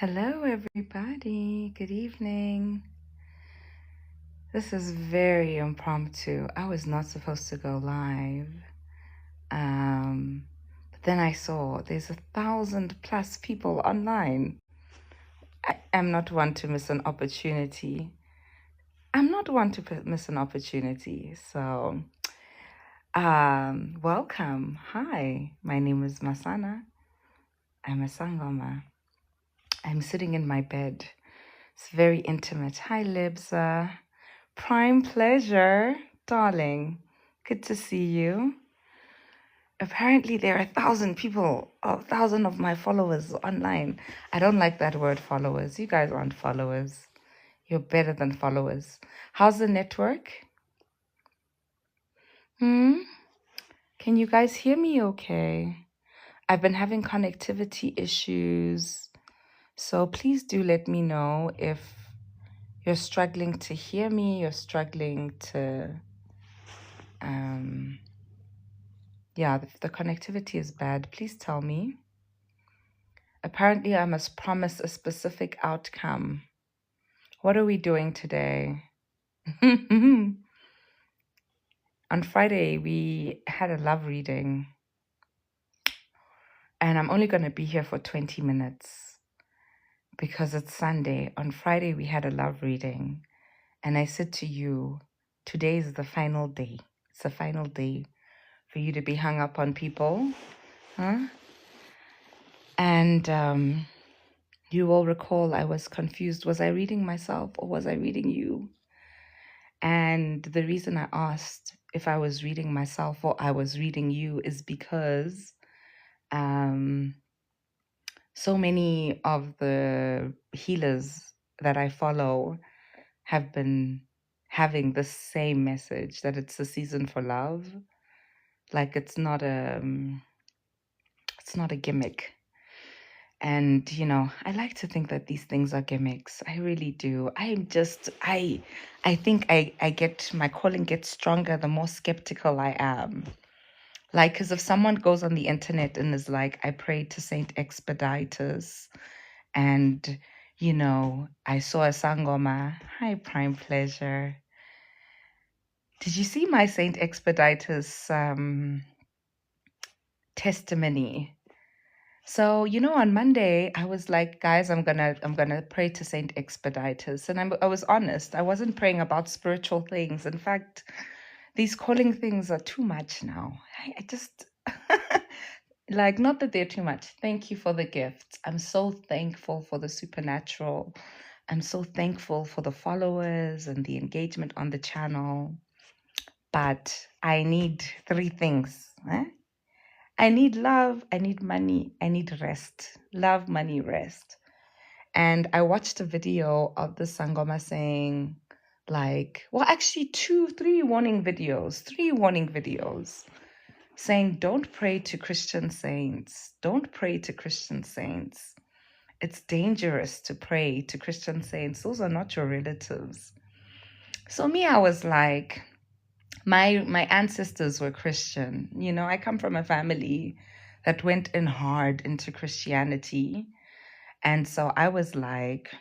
Hello, everybody. Good evening. This is very impromptu. I was not supposed to go live. But then I saw there's 1,000+ people online. I am not one to miss an opportunity. Miss an opportunity. So, welcome. Hi, my name is Masana. I'm a Sangoma. I'm sitting in my bed. It's very intimate. Hi, Libza. Prime pleasure, darling. Good to see you. Apparently, there are 1,000 people, 1,000 of my followers online. I don't like that word followers. You guys aren't followers. You're better than followers. How's the network? Can you guys hear me okay? I've been having connectivity issues. So please do let me know if you're struggling to hear me, you're struggling to if the connectivity is bad, please tell me. Apparently, I must promise a specific outcome. What are we doing today? On Friday, we had a love reading, and I'm only going to be here for 20 minutes because it's Sunday. On Friday, we had a love reading, and I said to you, today is the final day. It's the final day for you to be hung up on people. And you will recall I was confused. Was I reading myself or was I reading you? And the reason I asked if I was reading myself or I was reading you is because so many of the healers that I follow have been having the same message, that it's a season for love. Like it's not a gimmick. And, I like to think that these things are gimmicks. I really do. I think my calling gets stronger the more skeptical I am. Like, because if someone goes on the internet and is like, I prayed to Saint Expeditors and, I saw a Sangoma. Hi, Prime Pleasure. Did you see my Saint Expeditors testimony? So, on Monday, I was like, guys, I'm gonna pray to Saint Expeditors. And I was honest. I wasn't praying about spiritual things. In fact, these calling things are too much now. I just like, not that they're too much. Thank you for the gift. I'm so thankful for the supernatural. I'm so thankful for the followers and the engagement on the channel. But I need 3 things. I need love, I need money, I need rest. Love, money, rest. And I watched a video of the Sangoma saying, actually 3 warning videos saying, don't pray to Christian saints. Don't pray to Christian saints. It's dangerous to pray to Christian saints. Those are not your relatives. So me, I was like, my ancestors were Christian. I come from a family that went in hard into Christianity. And so I was like,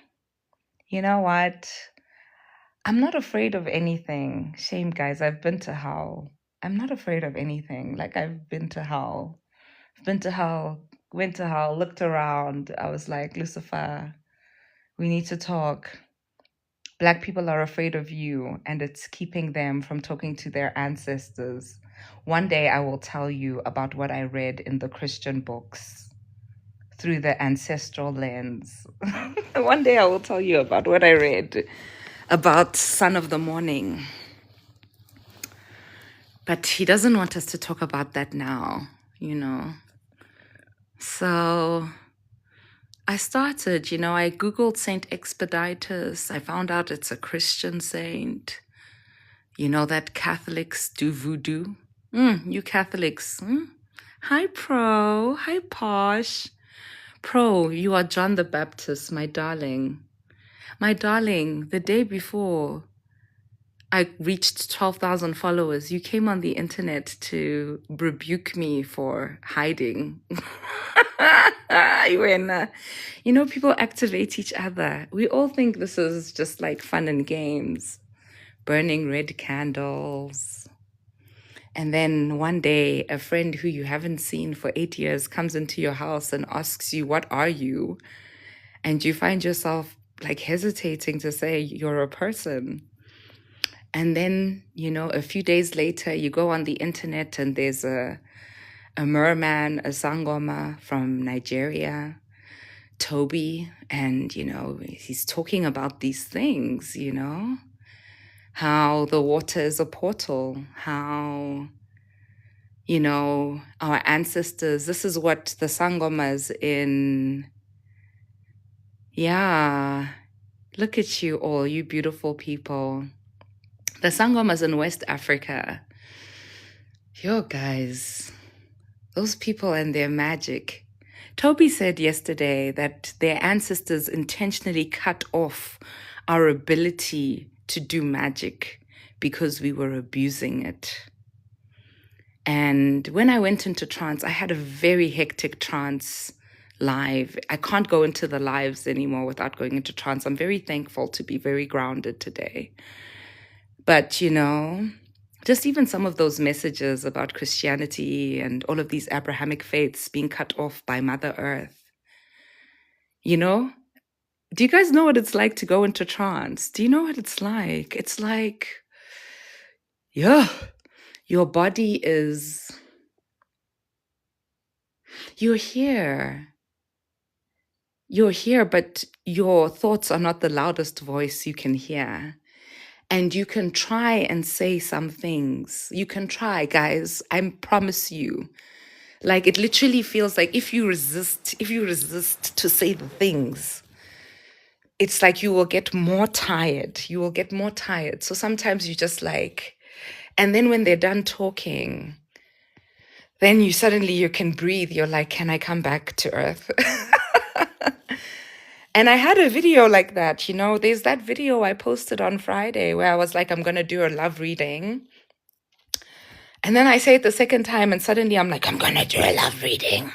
you know what? I'm not afraid of anything. Shame, guys. I've been to hell. I'm not afraid of anything. Like, I've been to hell. Went to hell, looked around. I was like, Lucifer, we need to talk. Black people are afraid of you, and it's keeping them from talking to their ancestors. One day I will tell you about what I read in the Christian books through the ancestral lens. One day I will tell you about what I read about Son of the Morning. But he doesn't want us to talk about that now, So I started, I Googled Saint Expeditors. I found out it's a Christian saint. You know that Catholics do voodoo? You Catholics. Hi, Pro. Hi, Posh. Pro, you are John the Baptist, my darling. My darling, the day before I reached 12,000 followers, you came on the internet to rebuke me for hiding. When, people activate each other. We all think this is just like fun and games, burning red candles. And then one day, a friend who you haven't seen for 8 years comes into your house and asks you, "What are you?" And you find yourself like hesitating to say you're a person. And then, a few days later, you go on the internet and there's a merman, a Sangoma from Nigeria, Toby, and, he's talking about these things, how the water is a portal, how, our ancestors, this is what the Sangomas in, yeah, look at you all, you beautiful people. The Sangomas in West Africa, yo, guys, those people and their magic. Toby said yesterday that their ancestors intentionally cut off our ability to do magic because we were abusing it. And when I went into trance, I had a very hectic trance live. I can't go into the lives anymore without going into trance. I'm very thankful to be very grounded today. But, just even some of those messages about Christianity and all of these Abrahamic faiths being cut off by Mother Earth. Do you guys know what it's like to go into trance? Do you know what it's like? It's like, yeah, your body is, you're here. You're here, but your thoughts are not the loudest voice you can hear. And you can try and say some things. You can try, guys. I promise you. Like, it literally feels like if you resist to say the things, it's like you will get more tired. You will get more tired. So sometimes you just like, and then when they're done talking, then you can breathe. You're like, can I come back to earth? And I had a video like that, there's that video I posted on Friday where I was like, I'm going to do a love reading. And then I say it the second time and suddenly I'm like, I'm going to do a love reading.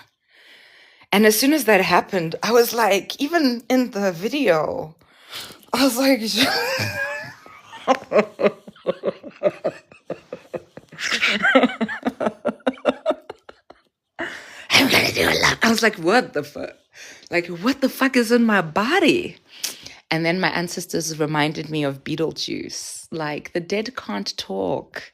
And as soon as that happened, I was like, even in the video, I was like, I'm going to do a love. I was like, what the fuck? Like, what the fuck is in my body? And then my ancestors reminded me of Beetlejuice. Like, the dead can't talk.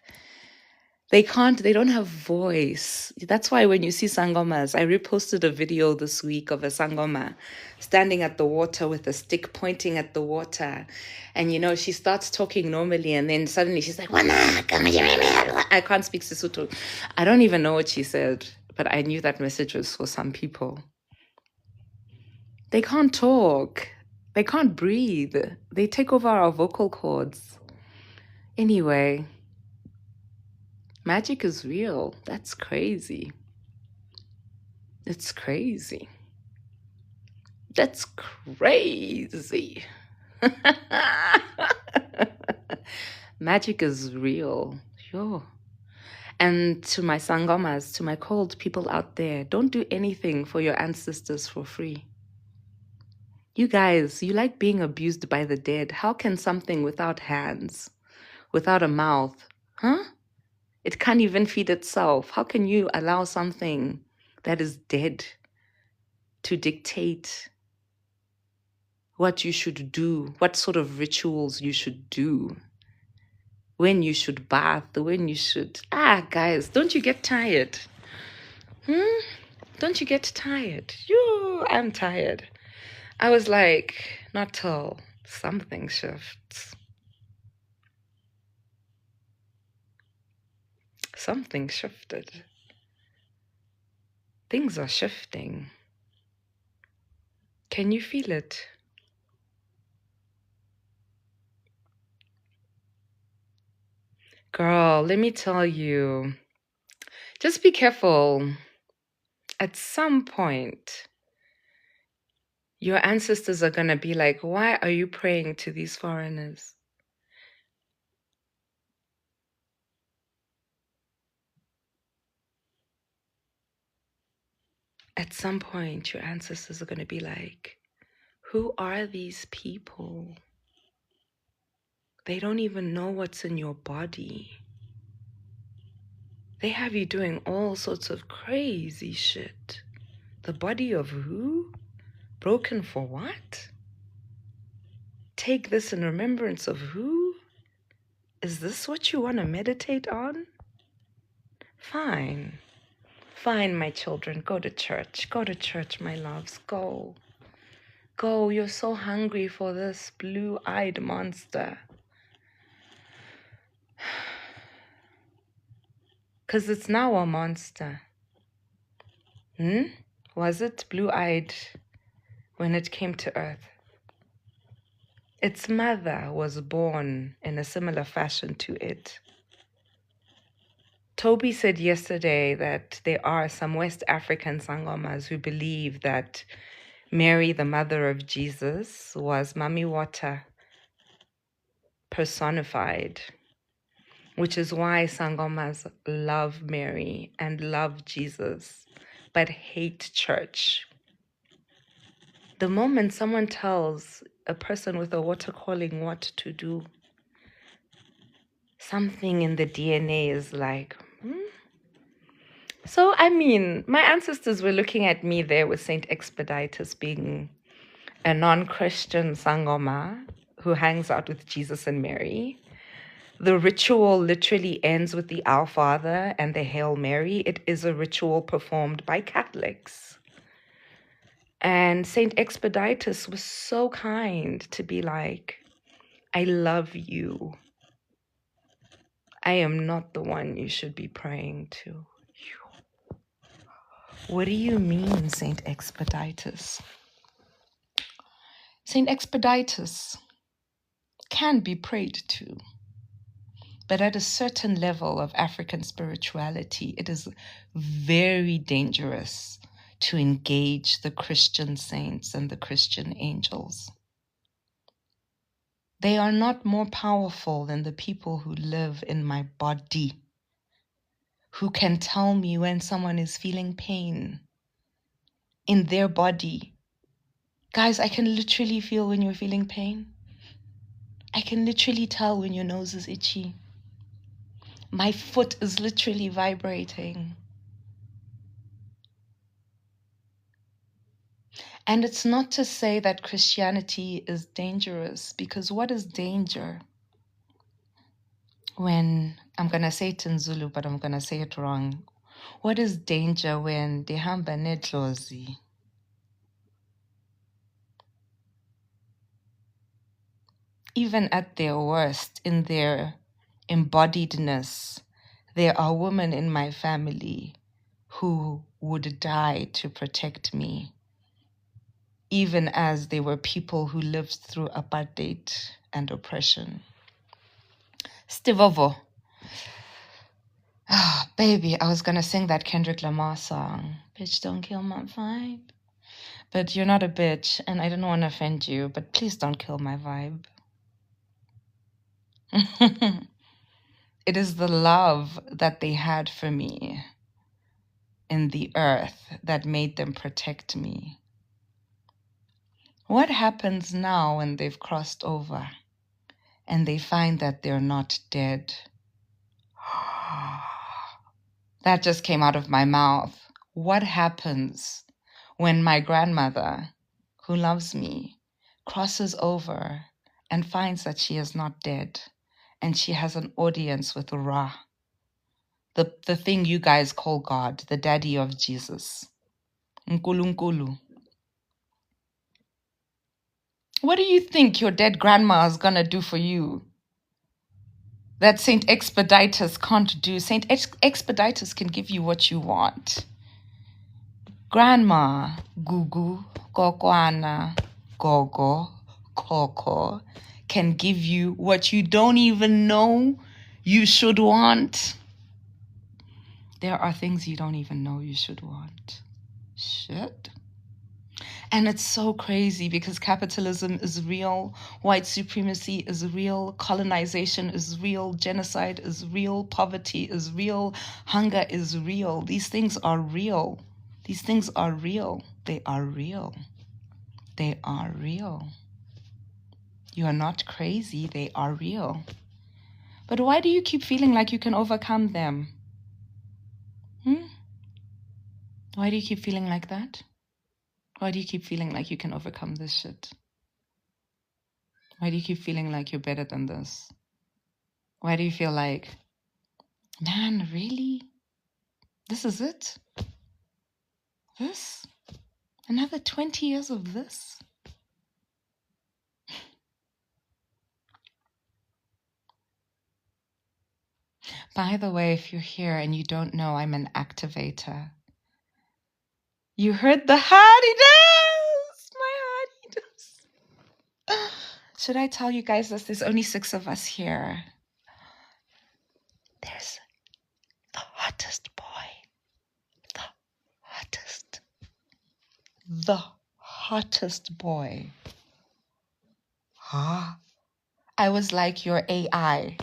They don't have voice. That's why when you see Sangomas, I reposted a video this week of a Sangoma standing at the water with a stick pointing at the water. And, she starts talking normally and then suddenly she's like, I can't speak Sesotho. I don't even know what she said, but I knew that message was for some people. They can't talk. They can't breathe. They take over our vocal cords. Anyway, magic is real. That's crazy. It's crazy. That's crazy. Magic is real. Sure. And to my Sangomas, to my cold people out there, don't do anything for your ancestors for free. You guys, you like being abused by the dead. How can something without hands, without a mouth, it can't even feed itself. How can you allow something that is dead to dictate what you should do, what sort of rituals you should do, when you should bath, when you should... guys, don't you get tired? Don't you get tired? I'm tired. I was like, not till something shifts. Something shifted. Things are shifting. Can you feel it? Girl, let me tell you, just be careful. At some point, your ancestors are going to be like, why are you praying to these foreigners? At some point, your ancestors are going to be like, who are these people? They don't even know what's in your body. They have you doing all sorts of crazy shit. The body of who? Broken for what? Take this in remembrance of who? Is this what you want to meditate on? Fine. Fine, my children. Go to church. Go to church, my loves. Go. Go. You're so hungry for this blue-eyed monster. Because it's now a monster. Was it blue-eyed when it came to Earth? Its mother was born in a similar fashion to it. Toby said yesterday that there are some West African Sangomas who believe that Mary, the mother of Jesus, was Mami Water personified, which is why Sangomas love Mary and love Jesus, but hate church. The moment someone tells a person with a water calling what to do, something in the DNA is like, So, I mean, my ancestors were looking at me there with Saint Expeditius being a non-Christian Sangoma who hangs out with Jesus and Mary. The ritual literally ends with the Our Father and the Hail Mary. It is a ritual performed by Catholics. And Saint Expeditius was so kind to be like, I love you. I am not the one you should be praying to. What do you mean, Saint Expeditius? Saint Expeditius can be prayed to, but at a certain level of African spirituality, it is very dangerous to engage the Christian saints and the Christian angels. They are not more powerful than the people who live in my body, who can tell me when someone is feeling pain in their body. Guys, I can literally feel when you're feeling pain. I can literally tell when your nose is itchy. My foot is literally vibrating. And it's not to say that Christianity is dangerous, because what is danger? When, I'm going to say it in Zulu, but I'm going to say it wrong. What is danger when dehamba nedlozi? Even at their worst, in their embodiedness, there are women in my family who would die to protect me, even as they were people who lived through apartheid and oppression. Stivovo. Ah, baby, I was going to sing that Kendrick Lamar song, Bitch, Don't Kill My Vibe. But you're not a bitch, and I don't want to offend you, but please don't kill my vibe. It is the love that they had for me in the earth that made them protect me. What happens now when they've crossed over and they find that they're not dead? That just came out of my mouth. What happens when my grandmother, who loves me, crosses over and finds that she is not dead and she has an audience with Ra, the thing you guys call God, the daddy of Jesus, Nkulunkulu? What do you think your dead grandma is going to do for you that Saint Expeditius can't do? Saint Expeditius can give you what you want. Grandma, Gugu, Kokwana, Gogo, Koko can give you what you don't even know you should want. There are things you don't even know you should want. Shit. And it's so crazy because capitalism is real, white supremacy is real, colonization is real, genocide is real, poverty is real, hunger is real. These things are real. These things are real. They are real. They are real. You are not crazy. They are real. But why do you keep feeling like you can overcome them? Why do you keep feeling like that? Why do you keep feeling like you can overcome this shit? Why do you keep feeling like you're better than this? Why do you feel like, man, really? This is it? This? Another 20 years of this? By the way, if you're here and you don't know, I'm an activator. You heard the hardiness! My hardiness. Should I tell you guys this? There's only 6 of us here. There's the hottest boy. The hottest. The hottest boy. Huh? I was like, you're AI.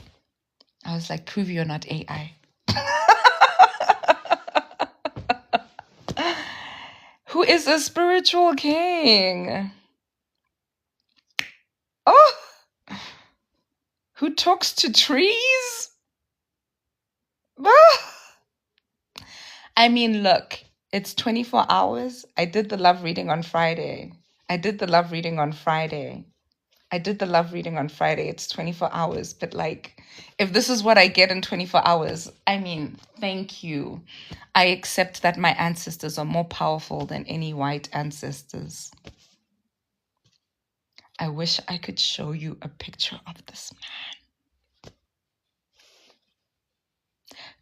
I was like, prove you're not AI. Who is a spiritual king? Oh! Who talks to trees? I mean, look, it's 24 hours. I did the love reading on Friday. It's 24 hours. But like, if this is what I get in 24 hours, I mean, thank you. I accept that my ancestors are more powerful than any white ancestors. I wish I could show you a picture of this man.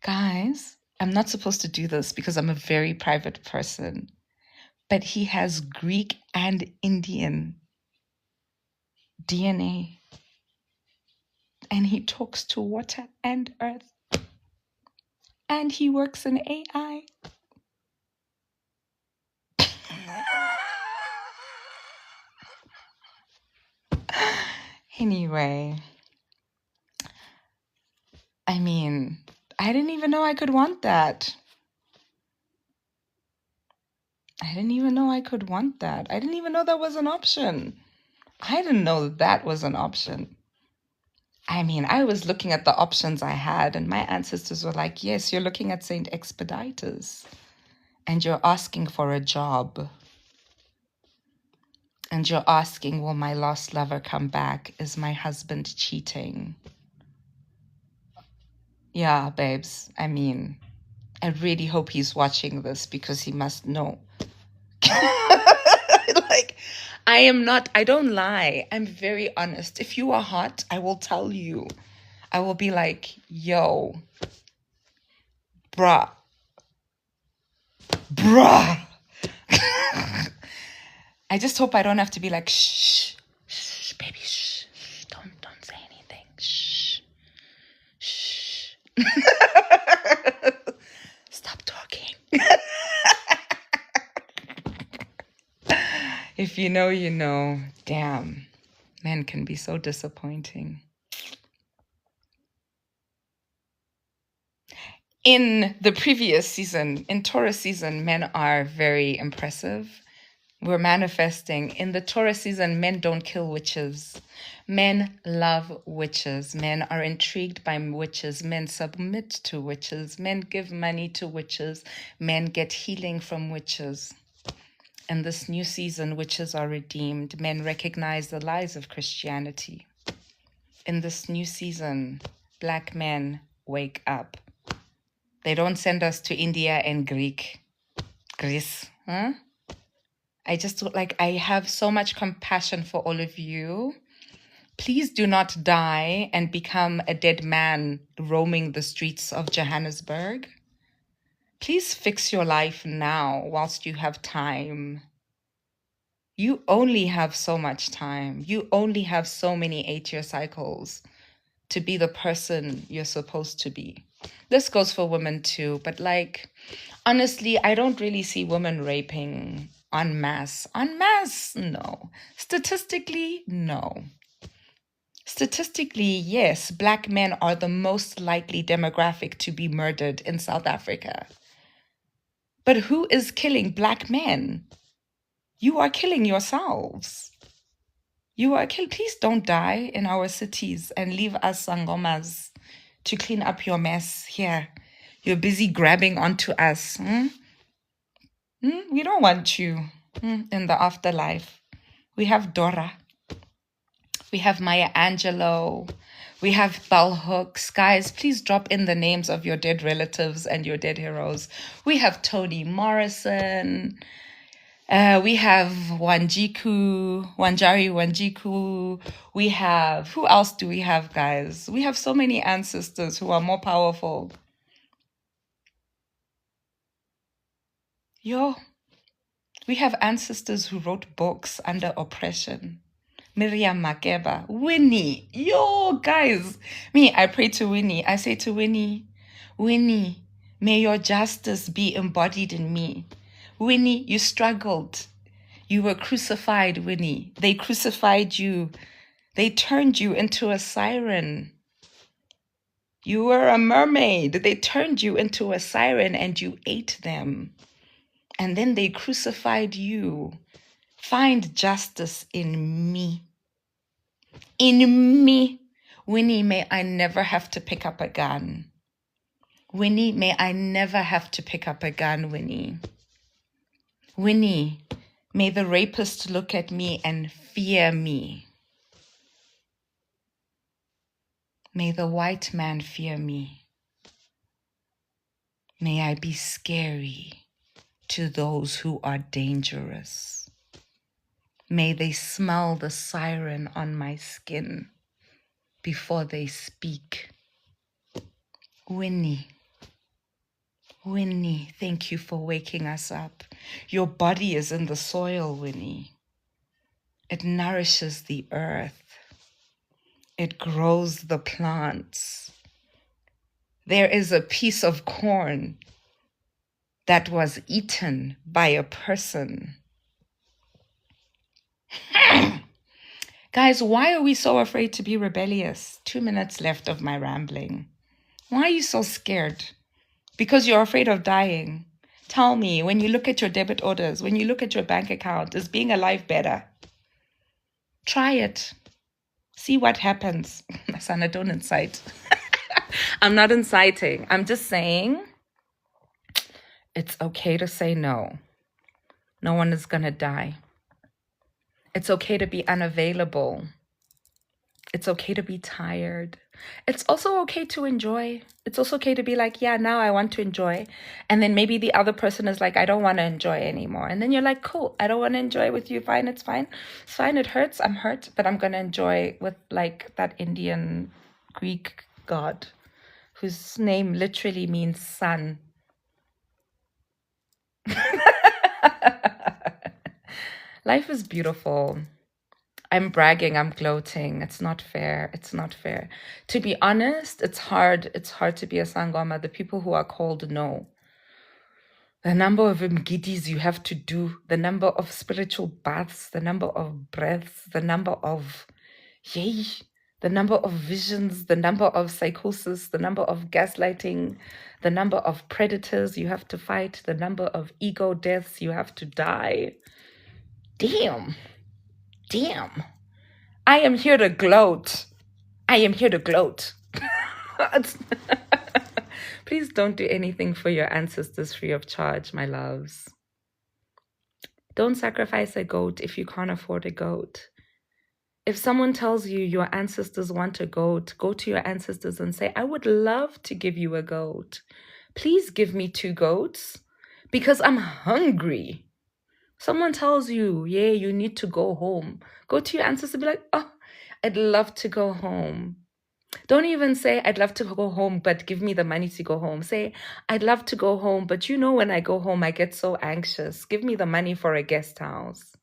Guys, I'm not supposed to do this because I'm a very private person, but he has Greek and Indian DNA. And he talks to water and earth. And he works in AI. Anyway, I mean, I didn't even know I could want that. I didn't even know that was an option. I didn't know that was an option. I mean, I was looking at the options I had, and my ancestors were like, yes, you're looking at Saint Expeditors, and you're asking for a job. And you're asking, will my lost lover come back? Is my husband cheating? Yeah, babes. I mean, I really hope he's watching this because he must know. Like, I don't lie. I'm very honest. If you are hot, I will tell you. I will be like, yo, bruh. I just hope I don't have to be like, shh, baby, shh, don't say anything, shh. Stop talking. If you know, you know. Damn, men can be so disappointing. In the previous season, in Taurus season, men are very impressive. We're manifesting. In the Taurus season, men don't kill witches. Men love witches. Men are intrigued by witches. Men submit to witches. Men give money to witches. Men get healing from witches. In this new season, witches are redeemed. Men recognize the lies of Christianity. In this new season, Black men wake up. They don't send us to India and Greece. Huh? I just like, I have so much compassion for all of you. Please do not die and become a dead man roaming the streets of Johannesburg. Please fix your life now whilst you have time. You only have so much time. You only have so many 8-year cycles to be the person you're supposed to be. This goes for women too, but like, honestly, I don't really see women raping en masse. En masse, no. Statistically, no. Statistically, yes, Black men are the most likely demographic to be murdered in South Africa. But who is killing black men? You are killing yourselves. You are killing. Please don't die in our cities and leave us Sangomas to clean up your mess here. You're busy grabbing onto us. We don't want you in the afterlife. We have Dora. We have Maya Angelou. We have Bell Hooks. Guys, please drop in the names of your dead relatives and your dead heroes. We have Toni Morrison. We have Wanjari Wanjiku. We have, who else do we have, guys? We have so many ancestors who are more powerful. We have ancestors who wrote books under oppression. Miriam Makeba, Winnie, guys. I pray to Winnie. I say to Winnie, Winnie, may your justice be embodied in me. Winnie, you struggled. You were crucified, Winnie. They crucified you. They turned you into a siren. You were a mermaid. They turned you into a siren and you ate them. And then they crucified you. Find justice in me. In me. Winnie, may I never have to pick up a gun. Winnie, may I never have to pick up a gun, Winnie. Winnie, may the rapist look at me and fear me. May the white man fear me. May I be scary to those who are dangerous. May they smell the siren on my skin before they speak. Winnie, Winnie, thank you for waking us up. Your body is in the soil, Winnie. It nourishes the earth. It grows the plants. There is a piece of corn that was eaten by a person. Guys, why are we so afraid to be rebellious? 2 minutes left of my rambling. Why are you so scared? Because you're afraid of dying. Tell me, when you look at your debit orders, when you look at your bank account, is being alive better? Try it. See what happens. Sana, don't incite. I'm not inciting. I'm just saying it's okay to say no. No one is going to die. It's okay to be unavailable. It's okay to be tired. It's also okay to enjoy. It's also okay to be like, yeah, now I want to enjoy. And then maybe the other person is like, I don't want to enjoy anymore. And then you're like, cool, I don't want to enjoy with you. Fine, it's fine. It's fine, it hurts. I'm hurt, but I'm going to enjoy with like that Indian Greek god whose name literally means sun. Life is beautiful. I'm bragging, I'm gloating. It's not fair. It's not fair. To be honest, it's hard. It's hard to be a Sangoma. The people who are called know. The number of mgidis you have to do, the number of spiritual baths, the number of breaths, the number of the number of visions, the number of psychosis, the number of gaslighting, the number of predators you have to fight, the number of ego deaths you have to die. Damn. I am here to gloat. Please don't do anything for your ancestors free of charge, my loves. Don't sacrifice a goat if you can't afford a goat. If someone tells you your ancestors want a goat, go to your ancestors and say, I would love to give you a goat. Please give me 2 goats because I'm hungry. Someone tells you, yeah, you need to go home. Go to your ancestors and be like, oh, I'd love to go home. Don't even say, I'd love to go home, but give me the money to go home. Say, I'd love to go home, but when I go home, I get so anxious. Give me the money for a guest house.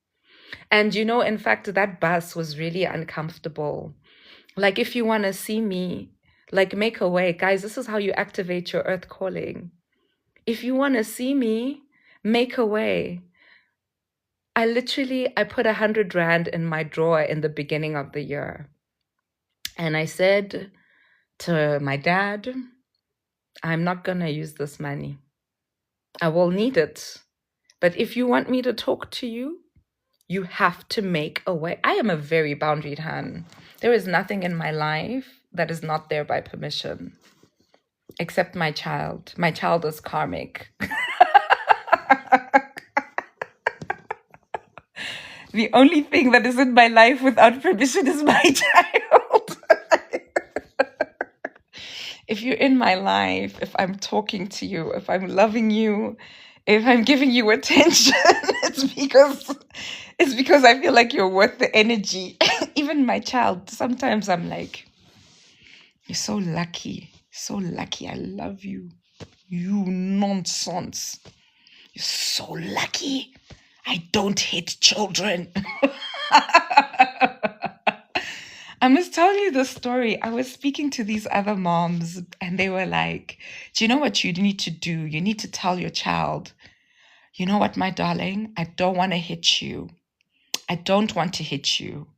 And in fact, that bus was really uncomfortable. Like, if you want to see me, like, make a way. Guys, this is how you activate your earth calling. If you want to see me, make a way. I put 100 Rand in my drawer in the beginning of the year. And I said to my dad, I'm not going to use this money. I will need it. But if you want me to talk to you, you have to make a way. I am a very boundaried hand. There is nothing in my life that is not there by permission, except my child. My child is karmic. The only thing that is in my life without permission is my child. If you're in my life, if I'm talking to you, if I'm loving you, if I'm giving you attention, it's because I feel like you're worth the energy. Even my child, sometimes I'm like, you're so lucky. So lucky. I love you. You nonsense. You're so lucky. I don't hate children. I must tell you the story. I was speaking to these other moms and they were like, do you know what you need to do? You need to tell your child, you know what, my darling? I don't want to hit you. I don't want to hit you,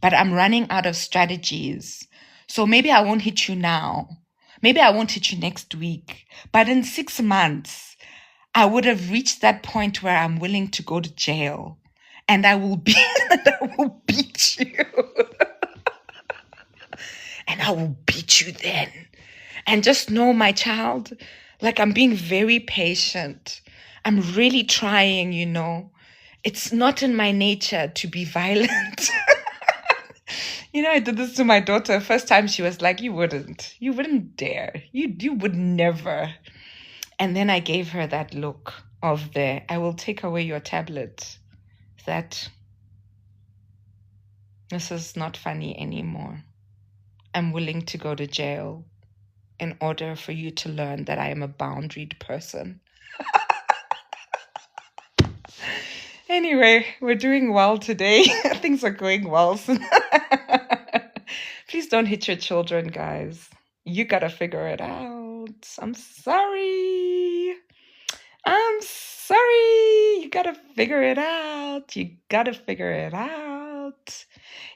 but I'm running out of strategies. So maybe I won't hit you now. Maybe I won't hit you next week. But in 6 months, I would have reached that point where I'm willing to go to jail and I will be and I will beat you. And I will beat you then. And just know, my child, like I'm being very patient. I'm really trying, you know. It's not in my nature to be violent. You know, I did this to my daughter. First time she was like, you wouldn't dare. You would never. And then I gave her that look of I will take away your tablet. That this is not funny anymore. I'm willing to go to jail in order for you to learn that I am a boundaried person. Anyway, we're doing well today. Things are going well. Please don't hit your children, guys. You gotta figure it out. I'm sorry. I'm sorry. You gotta figure it out. You gotta figure it out.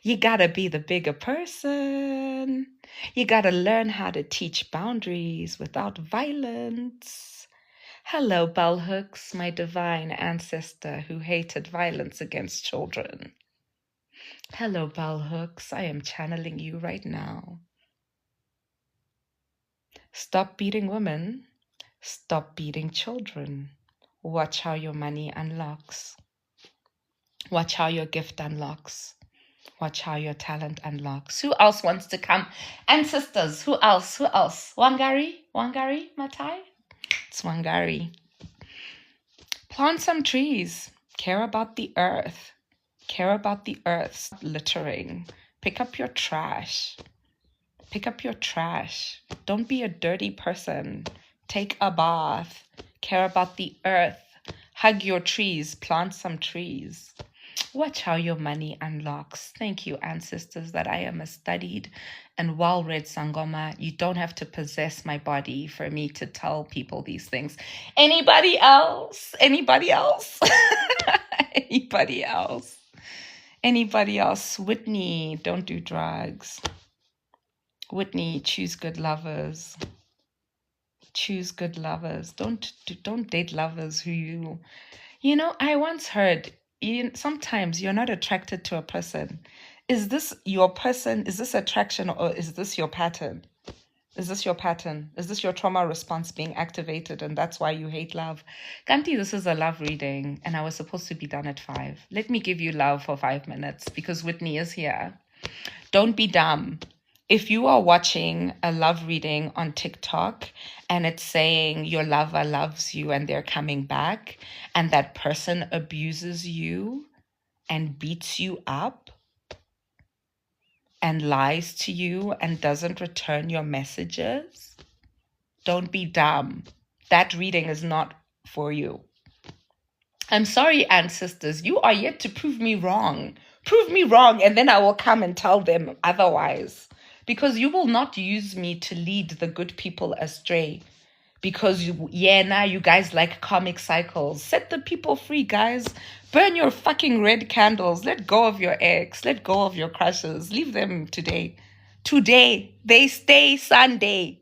You gotta be the bigger person. You gotta learn how to teach boundaries without violence. Hello, bell hooks, my divine ancestor who hated violence against children. Hello, bell hooks. I am channeling you right now. Stop beating women. Stop beating children. Watch how your money unlocks. Watch how your gift unlocks. Watch how your talent unlocks. Who else wants to come? Ancestors, who else? Who else? Wangari? Wangari, Matai? It's Wangari. Plant some trees. Care about the earth. Care about the earth. Stop littering. Pick up your trash. Pick up your trash. Don't be a dirty person. Take a bath. Care about the earth. Hug your trees. Plant some trees. Watch how your money unlocks. Thank you, ancestors, that I am a studied and well-read Sangoma. You don't have to possess my body for me to tell people these things. Anybody else? Anybody else? Anybody else? Anybody else? Whitney, don't do drugs. Whitney, choose good lovers. Choose good lovers. Don't date lovers who you know, I once heard sometimes you're not attracted to a person. Is this your person? Is this attraction or is this your pattern? Is this your pattern? Is this your trauma response being activated and that's why you hate love? Kanti, this is a love reading and I was supposed to be done at 5. Let me give you love for 5 minutes because Whitney is here. Don't be dumb. If you are watching a love reading on TikTok and it's saying your lover loves you and they're coming back and that person abuses you and beats you up and lies to you and doesn't return your messages, don't be dumb. That reading is not for you. I'm sorry, ancestors. You are yet to prove me wrong. Prove me wrong and then I will come and tell them otherwise. Because you will not use me to lead the good people astray. Because, now you guys like comic cycles. Set the people free, guys. Burn your fucking red candles. Let go of your ex. Let go of your crushes. Leave them today. Today. They stay Sunday.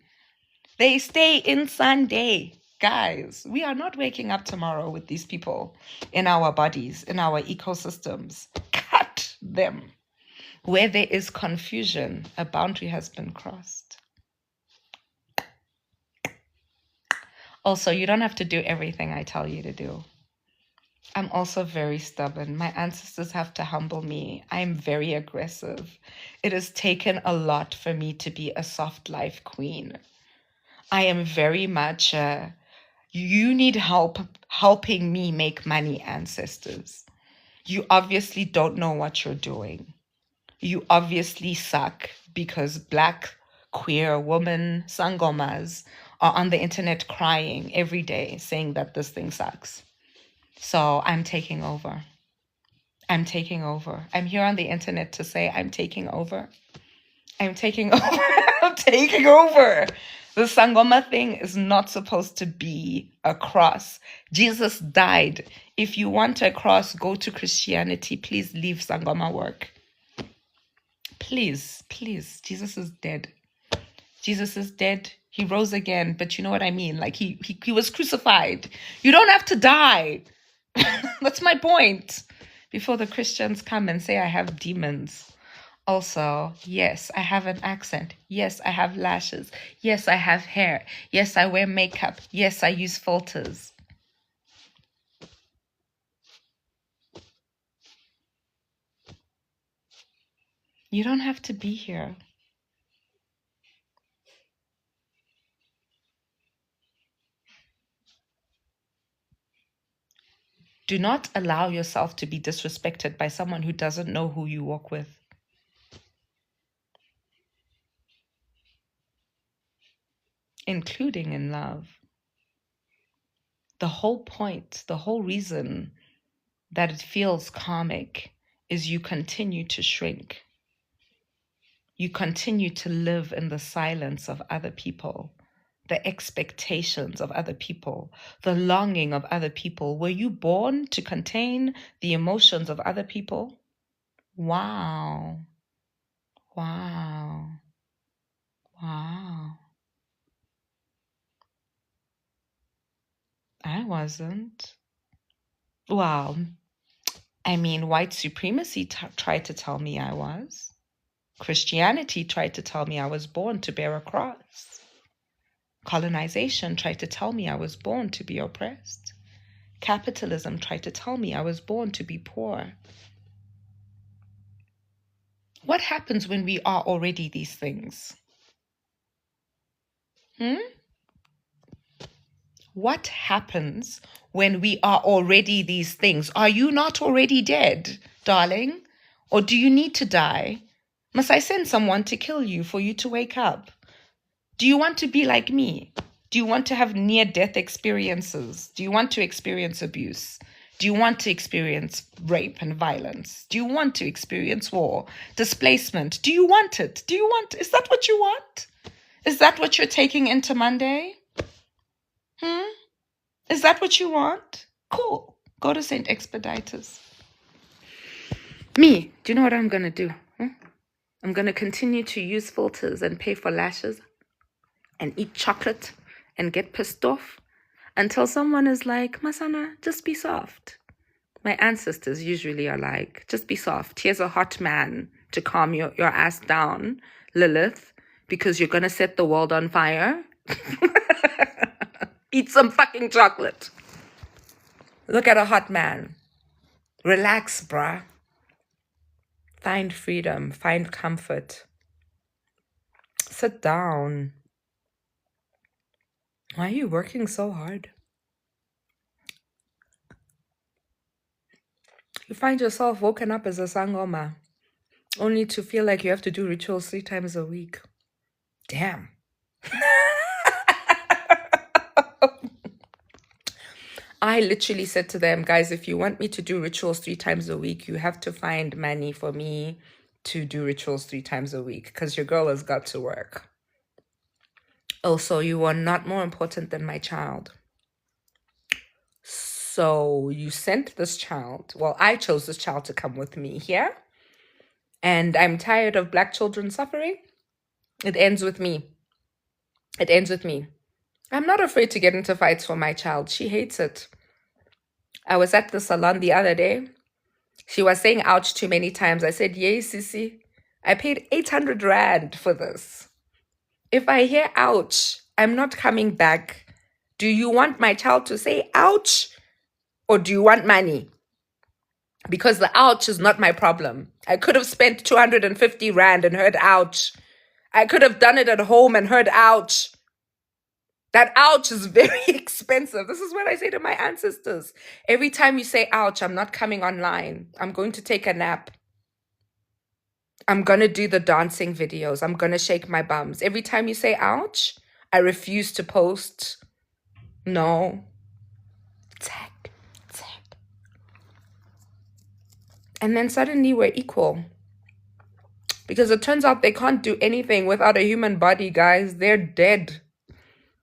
They stay in Sunday. Guys, we are not waking up tomorrow with these people in our bodies, in our ecosystems. Cut them. Where there is confusion, a boundary has been crossed. Also, you don't have to do everything I tell you to do. I'm also very stubborn. My ancestors have to humble me. I'm very aggressive. It has taken a lot for me to be a soft life queen. I am very much you need help helping me make money, ancestors. You obviously don't know what you're doing. You obviously suck because Black, queer women, Sangomas are on the internet crying every day saying that this thing sucks. So I'm taking over. I'm taking over. I'm here on the internet to say I'm taking over. I'm taking over. I'm taking over. The Sangoma thing is not supposed to be a cross. Jesus died. If you want a cross, go to Christianity. Please leave Sangoma work. Please, please. Jesus is dead. Jesus is dead. He rose again. But you know what I mean? Like he was crucified. You don't have to die. That's my point. Before the Christians come and say I have demons. Also, yes, I have an accent. Yes, I have lashes. Yes, I have hair. Yes, I wear makeup. Yes, I use filters. You don't have to be here. Do not allow yourself to be disrespected by someone who doesn't know who you walk with. Including in love. The whole point, the whole reason that it feels karmic is you continue to shrink. You continue to live in the silence of other people, the expectations of other people, the longing of other people. Were you born to contain the emotions of other people? Wow. Wow. Wow. I wasn't. Well, I mean, white supremacy tried to tell me I was. Christianity tried to tell me I was born to bear a cross. Colonization tried to tell me I was born to be oppressed. Capitalism tried to tell me I was born to be poor. What happens when we are already these things? What happens when we are already these things? Are you not already dead, darling? Or do you need to die? Must I send someone to kill you for you to wake up? Do you want to be like me? Do you want to have near-death experiences? Do you want to experience abuse? Do you want to experience rape and violence? Do you want to experience war, displacement? Do you want it? Is that what you want? Is that what you're taking into Monday? Is that what you want? Cool. Go to St. Expeditors. Me, do you know what I'm going to do? I'm going to continue to use filters and pay for lashes and eat chocolate and get pissed off until someone is like, Masana, just be soft. My ancestors usually are like, just be soft. Here's a hot man to calm your ass down, Lilith, because you're going to set the world on fire. Eat some fucking chocolate. Look at a hot man. Relax, bruh. Find freedom. Find comfort. Sit down. Why are you working so hard? You find yourself woken up as a Sangoma, only to feel like you have to do rituals 3 times a week. Damn. I literally said to them, guys, if you want me to do rituals 3 times a week, you have to find money for me to do rituals 3 times a week because your girl has got to work. Also, you are not more important than my child. So you sent this child. Well, I chose this child to come with me here. And I'm tired of Black children suffering. It ends with me. It ends with me. I'm not afraid to get into fights for my child. She hates it. I was at the salon the other day. She was saying ouch too many times. I said, yay, sissy. I paid 800 Rand for this. If I hear ouch, I'm not coming back. Do you want my child to say ouch or do you want money? Because the ouch is not my problem. I could have spent 250 Rand and heard ouch. I could have done it at home and heard ouch. That ouch is very expensive. This is what I say to my ancestors. Every time you say ouch, I'm not coming online. I'm going to take a nap. I'm going to do the dancing videos. I'm going to shake my bums. Every time you say ouch, I refuse to post. No. Tag. And then suddenly we're equal. Because it turns out they can't do anything without a human body, guys. They're dead.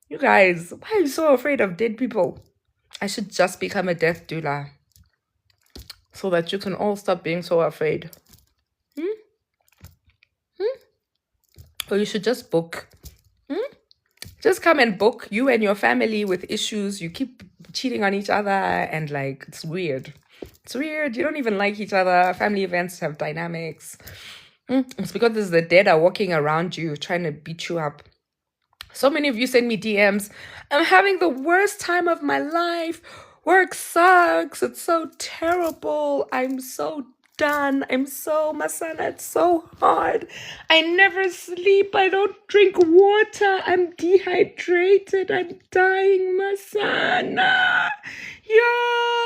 You guys, why are you so afraid of dead people? I should just become a death doula. So that you can all stop being so afraid. Or you should just book. Just come and book, you and your family with issues. You keep cheating on each other and like, it's weird. It's weird. You don't even like each other. Family events have dynamics. It's because the dead are walking around you trying to beat you up. So many of you send me DMs. I'm having the worst time of my life. Work sucks. It's so terrible. I'm so done. Masana, it's so hard. I never sleep. I don't drink water. I'm dehydrated. I'm dying, Masana. Yo,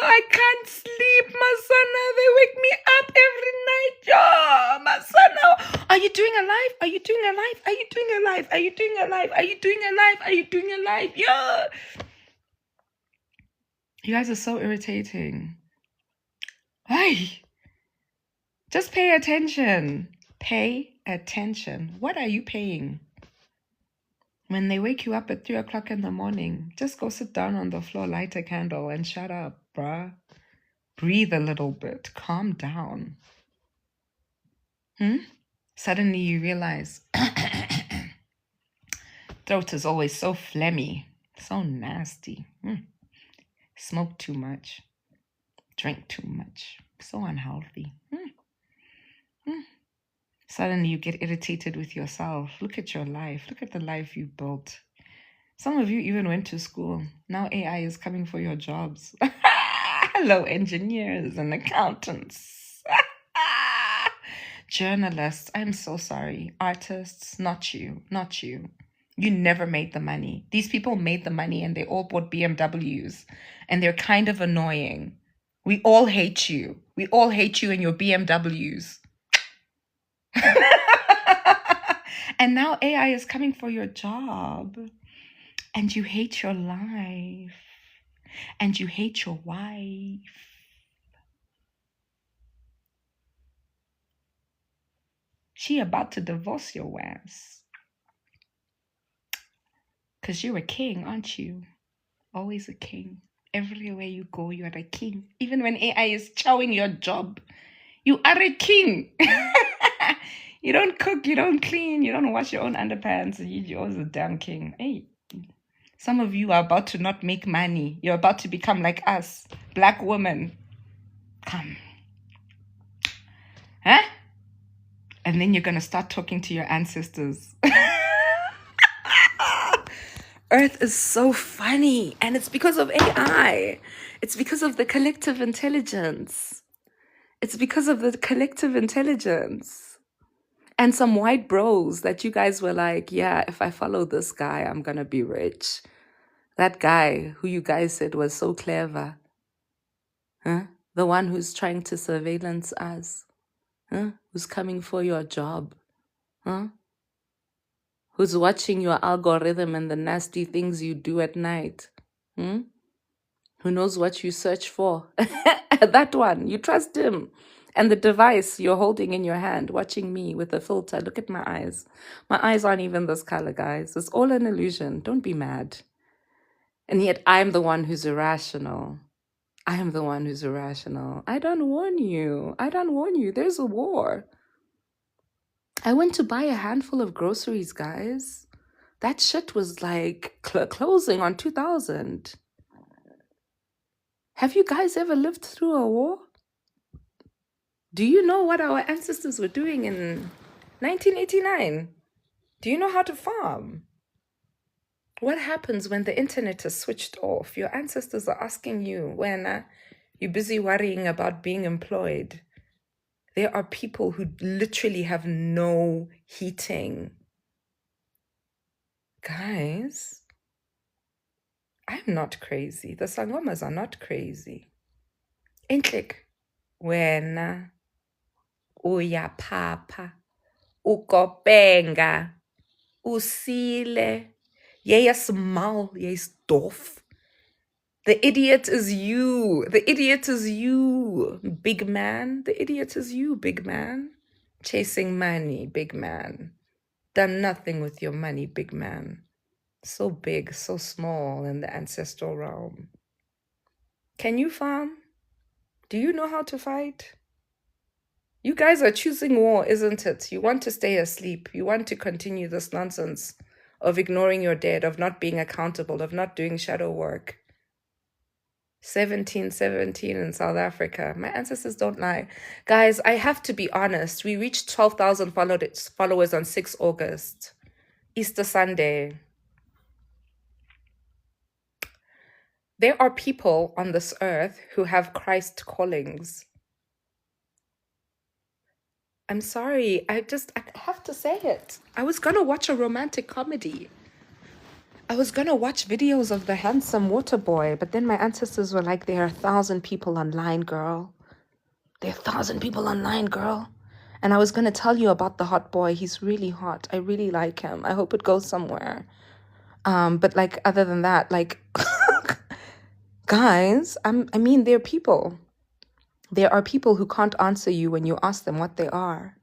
I can't sleep, Masana. They wake me up every night. Yo, Masana. Are you doing a live? Are you doing a live? Are you doing a live? Are you doing a live? Are you doing a live? Are you doing a live? Yo. You guys are so irritating. Why? Just pay attention. Pay attention. What are you paying? When they wake you up at 3 o'clock in the morning, just go sit down on the floor, light a candle, and shut up, bruh. Breathe a little bit. Calm down. Suddenly you realize throat is always so phlegmy, so nasty. Smoke too much. Drink too much. So unhealthy. Suddenly you get irritated with yourself. Look at your life. Look at the life you built. Some of you even went to school. Now AI is coming for your jobs. Hello, engineers and accountants. Journalists, I'm so sorry. Artists, not you. Not you. You never made the money. These people made the money and they all bought BMWs. And they're kind of annoying. We all hate you. We all hate you and your BMWs. And now AI is coming for your job. And you hate your life. And you hate your wife. She about to divorce your ass. Because you're a king, aren't you? Always a king. Everywhere you go, you're a king. Even when AI is chowing your job, you are a king. You don't cook, you don't clean, you don't wash your own underpants. You're always a damn king. Hey, some of you are about to not make money. You're about to become like us, black women. Come. Huh? And then you're going to start talking to your ancestors. Earth is so funny. And it's because of AI. It's because of the collective intelligence. It's because of the collective intelligence. And some white bros that you guys were like, yeah, if I follow this guy, I'm going to be rich. That guy who you guys said was so clever. Huh? The one who's trying to surveillance us. Huh? Who's coming for your job. Huh? Who's watching your algorithm and the nasty things you do at night. Who knows what you search for. That one, you trust him. And the device you're holding in your hand, watching me with a filter. Look at my eyes. My eyes aren't even this color, guys. It's all an illusion. Don't be mad. And yet I'm the one who's irrational. I am the one who's irrational. I don't warn you. I don't warn you. There's a war. I went to buy a handful of groceries, guys. That shit was like closing on 2000. Have you guys ever lived through a war? Do you know what our ancestors were doing in 1989? Do you know how to farm? What happens when the internet is switched off? Your ancestors are asking you when you're busy worrying about being employed. There are people who literally have no heating. Guys, I'm not crazy. The Sangomas are not crazy. Entlik, wena, uyapapa, ukopenga, usile, jy's smal, jy's dof. The idiot is you. The idiot is you, big man. The idiot is you, big man. Chasing money, big man. Done nothing with your money, big man. So big, so small in the ancestral realm. Can you farm? Do you know how to fight? You guys are choosing war, isn't it? You want to stay asleep. You want to continue this nonsense of ignoring your dead, of not being accountable, of not doing shadow work. 1717 in South Africa. My ancestors don't lie. Guys, I have to be honest. We reached 12,000 followers on 6 August, Easter Sunday. There are people on this earth who have Christ callings. I'm sorry. I have to say it. I was going to watch a romantic comedy. I was going to watch videos of the handsome water boy, but then my ancestors were like, there are 1,000 people online, girl. There are 1,000 people online, girl. And I was going to tell you about the hot boy. He's really hot. I really like him. I hope it goes somewhere. But like, other than that, like, guys, I mean, there are people. There are people who can't answer you when you ask them what they are.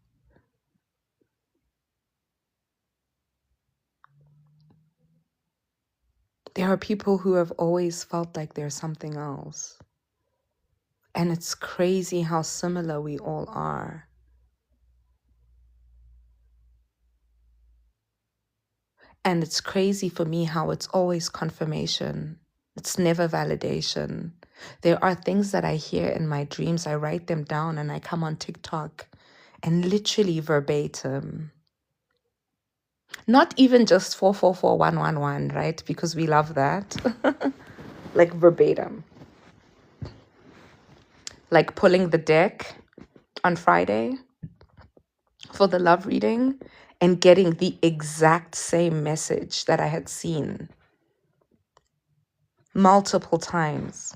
There are people who have always felt like they're something else. And it's crazy how similar we all are. And it's crazy for me how it's always confirmation. It's never validation. There are things that I hear in my dreams. I write them down and I come on TikTok and literally verbatim. Not even just 444111, right? Because we love that. Like verbatim. Like pulling the deck on Friday for the love reading and getting the exact same message that I had seen multiple times.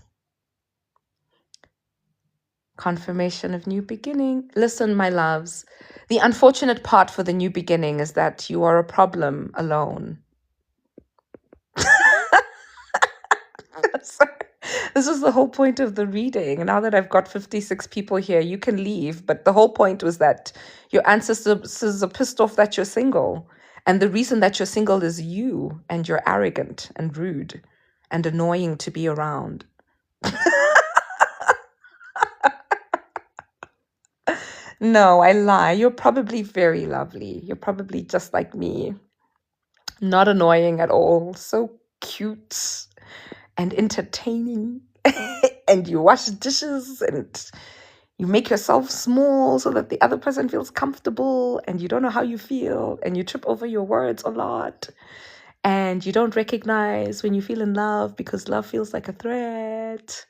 Confirmation of new beginning. Listen, my loves, the unfortunate part for the new beginning is that you are a problem alone. This is the whole point of the reading. Now that I've got 56 people here, you can leave. But the whole point was that your ancestors are pissed off that you're single. And the reason that you're single is you, and you're arrogant and rude and annoying to be around. No, I lie. You're probably very lovely. You're probably just like me. Not annoying at all. So cute and entertaining. And you wash dishes and you make yourself small so that the other person feels comfortable, and you don't know how you feel, and you trip over your words a lot, and you don't recognize when you feel in love because love feels like a threat.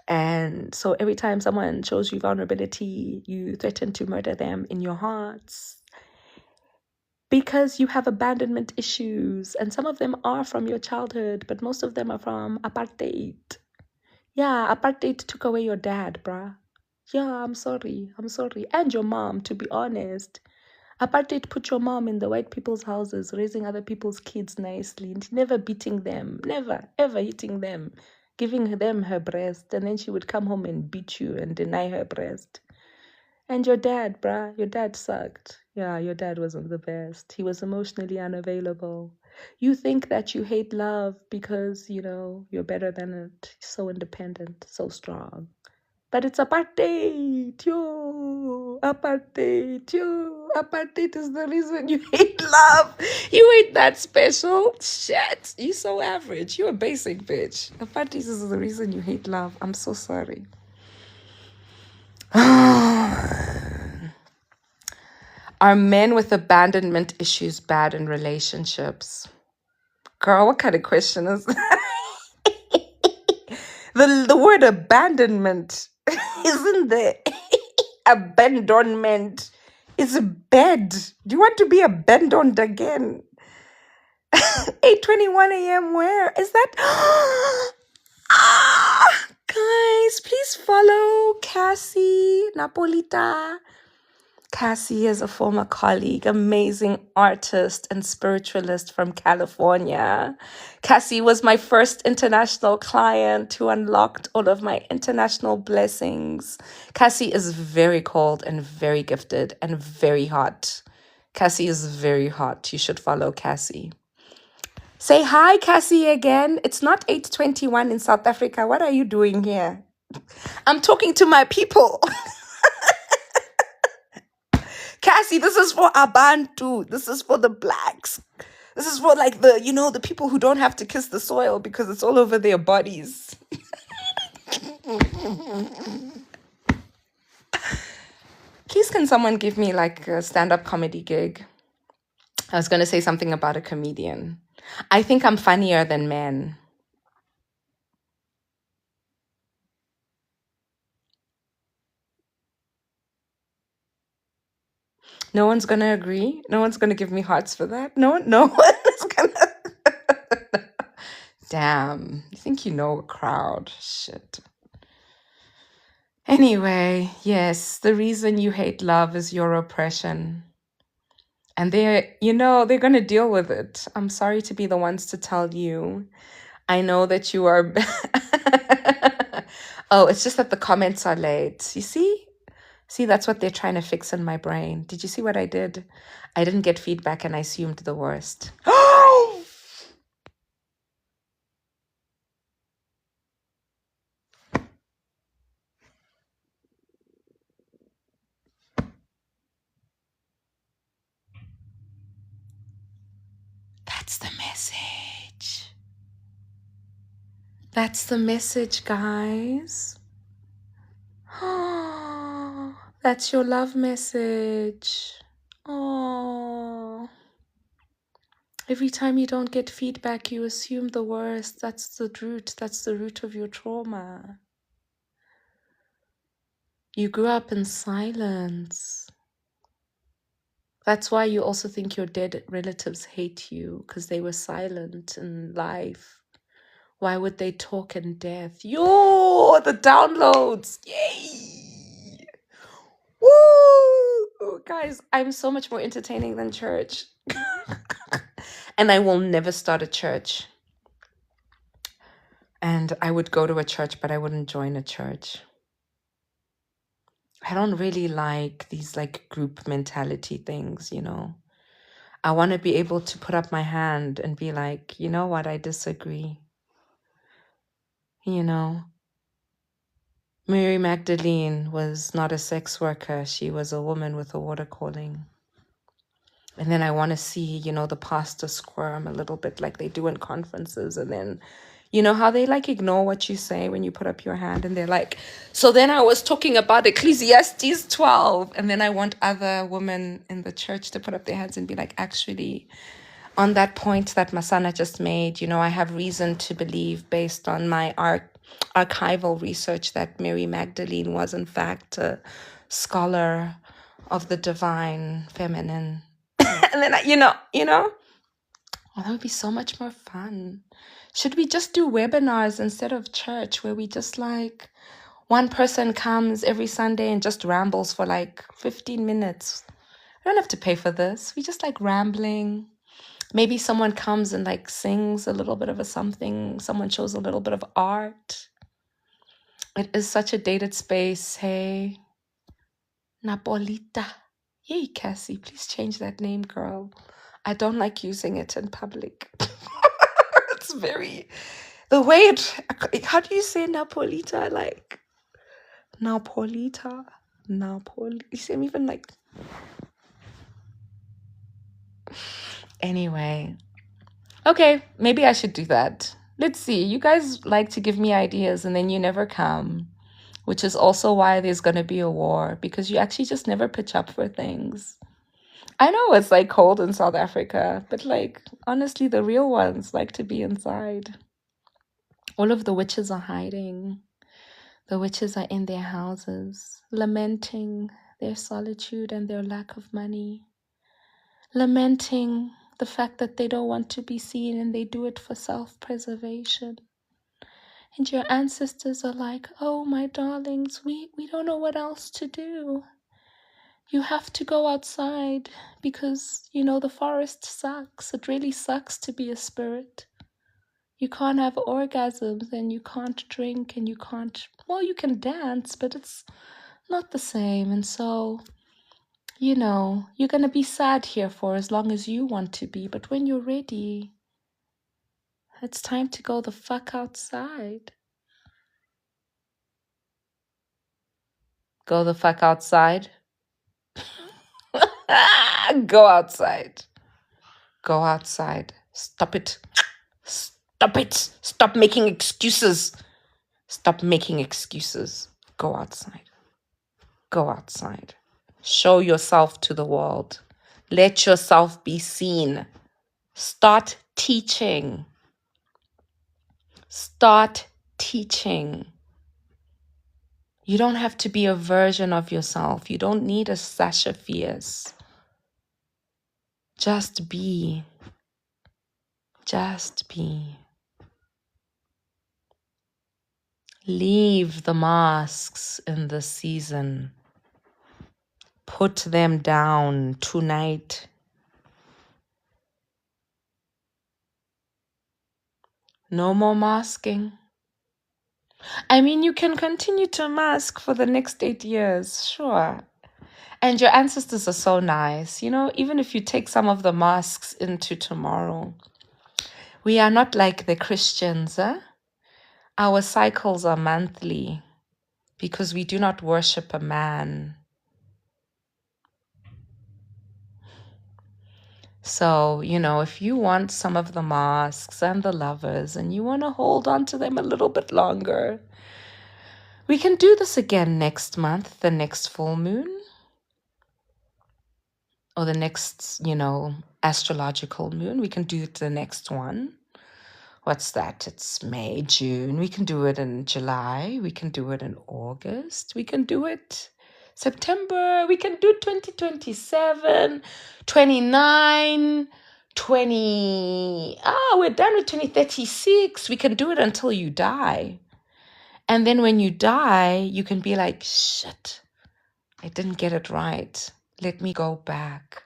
And so every time someone shows you vulnerability, you threaten to murder them in your hearts because you have abandonment issues. And some of them are from your childhood, but most of them are from apartheid. Yeah, apartheid took away your dad, bruh. Yeah, I'm sorry. And your mom, to be honest. Apartheid put your mom in the white people's houses, raising other people's kids nicely, and never beating them, never, ever hitting them, giving them her breast, and then she would come home and beat you and deny her breast. And your dad, bruh, your dad sucked. Yeah, your dad wasn't the best. He was emotionally unavailable. You think that you hate love because, you're better than it. So independent, so strong. But it's apartheid, yo, apartheid, yo, Apartheid is the reason you hate love. You ain't that special. Shit. You so average. You a basic bitch. Apartheid is the reason you hate love. I'm so sorry. Are men with abandonment issues bad in relationships? Girl, what kind of question is that? The word abandonment isn't there. Abandonment is a bed. Do you want to be abandoned again? 8:21 a.m. Where is that? Guys, please follow Cassie Napolita. Cassie is a former colleague, amazing artist and spiritualist from California. Cassie was my first international client who unlocked all of my international blessings. Cassie is very cold and very gifted and very hot. Cassie is very hot. You should follow Cassie. Say hi, Cassie, again. It's not 8:21 in South Africa. What are you doing here? I'm talking to my people. Cassie, this is for Abantu. This is for the blacks. This is for like the people who don't have to kiss the soil because it's all over their bodies. Please, can someone give me like a stand-up comedy gig? I was going to say something about a comedian. I think I'm funnier than men. No one's going to agree? No one's going to give me hearts for that? No one is going to... Damn. You think you know a crowd. Shit. Anyway, yes, the reason you hate love is your oppression. And they're going to deal with it. I'm sorry to be the ones to tell you. I know that you are... Oh, it's just that the comments are late. You see? See, that's what they're trying to fix in my brain. Did you see what I did? I didn't get feedback and I assumed the worst. That's the message. That's the message, guys. That's your love message. Oh. Every time you don't get feedback, you assume the worst. That's the root. That's the root of your trauma. You grew up in silence. That's why you also think your dead relatives hate you, because they were silent in life. Why would they talk in death? Yo, the downloads. Yay. Woo! Guys, I'm so much more entertaining than church. And I will never start a church. And I would go to a church, but I wouldn't join a church. I don't really like these like group mentality things, I want to be able to put up my hand and be like, you know what, I disagree. Mary Magdalene was not a sex worker. She was a woman with a water calling. And then I want to see, the pastor squirm a little bit like they do in conferences. And then, how they like ignore what you say when you put up your hand. And they're like, so then I was talking about Ecclesiastes 12. And then I want other women in the church to put up their hands and be like, actually, on that point that Masana just made, I have reason to believe based on my archival research that Mary Magdalene was in fact a scholar of the divine feminine. And then, that would be so much more fun. Should we just do webinars instead of church where we just like one person comes every Sunday and just rambles for like 15 minutes? I don't have to pay for this. We just like rambling. Maybe someone comes and like sings a little bit of a something. Someone shows a little bit of art. It is such a dated space. Hey, Napolita. Yay, Cassie, please change that name, girl. I don't like using it in public. It's very... The way it... How do you say Napolita? Like... Napolita? You see, I'm even like... Anyway, okay, maybe I should do that. Let's see. You guys like to give me ideas and then you never come, which is also why there's going to be a war because you actually just never pitch up for things. I know it's like cold in South Africa, but like honestly, the real ones like to be inside. All of the witches are hiding. The witches are in their houses, lamenting their solitude and their lack of money, lamenting the fact that they don't want to be seen and they do it for self-preservation. And your ancestors are like, oh, my darlings, we don't know what else to do. You have to go outside because, the forest sucks. It really sucks to be a spirit. You can't have orgasms and you can't drink and you can dance, but it's not the same. And so, you're going to be sad here for as long as you want to be. But when you're ready, it's time to go the fuck outside. Go the fuck outside. Go outside. Go outside. Stop it. Stop it. Stop making excuses. Stop making excuses. Go outside. Go outside. Show yourself to the world. Let yourself be seen. Start teaching. Start teaching. You don't have to be a version of yourself. You don't need a Sasha Fierce. Just be. Just be. Leave the masks in the season. Put them down tonight. No more masking. I mean, you can continue to mask for the next 8 years, sure. And your ancestors are so nice. Even if you take some of the masks into tomorrow, we are not like the Christians. Our cycles are monthly because we do not worship a man. So, if you want some of the masks and the lovers and you want to hold on to them a little bit longer, we can do this again next month, the next full moon, or the next, astrological moon. We can do it the next one. What's that? It's May, June. We can do it in July. We can do it in August. We can do it September. We can do 2027, 29, 20. We're done with 2036. We can do it until you die. And then when you die, you can be like, shit, I didn't get it right. Let me go back.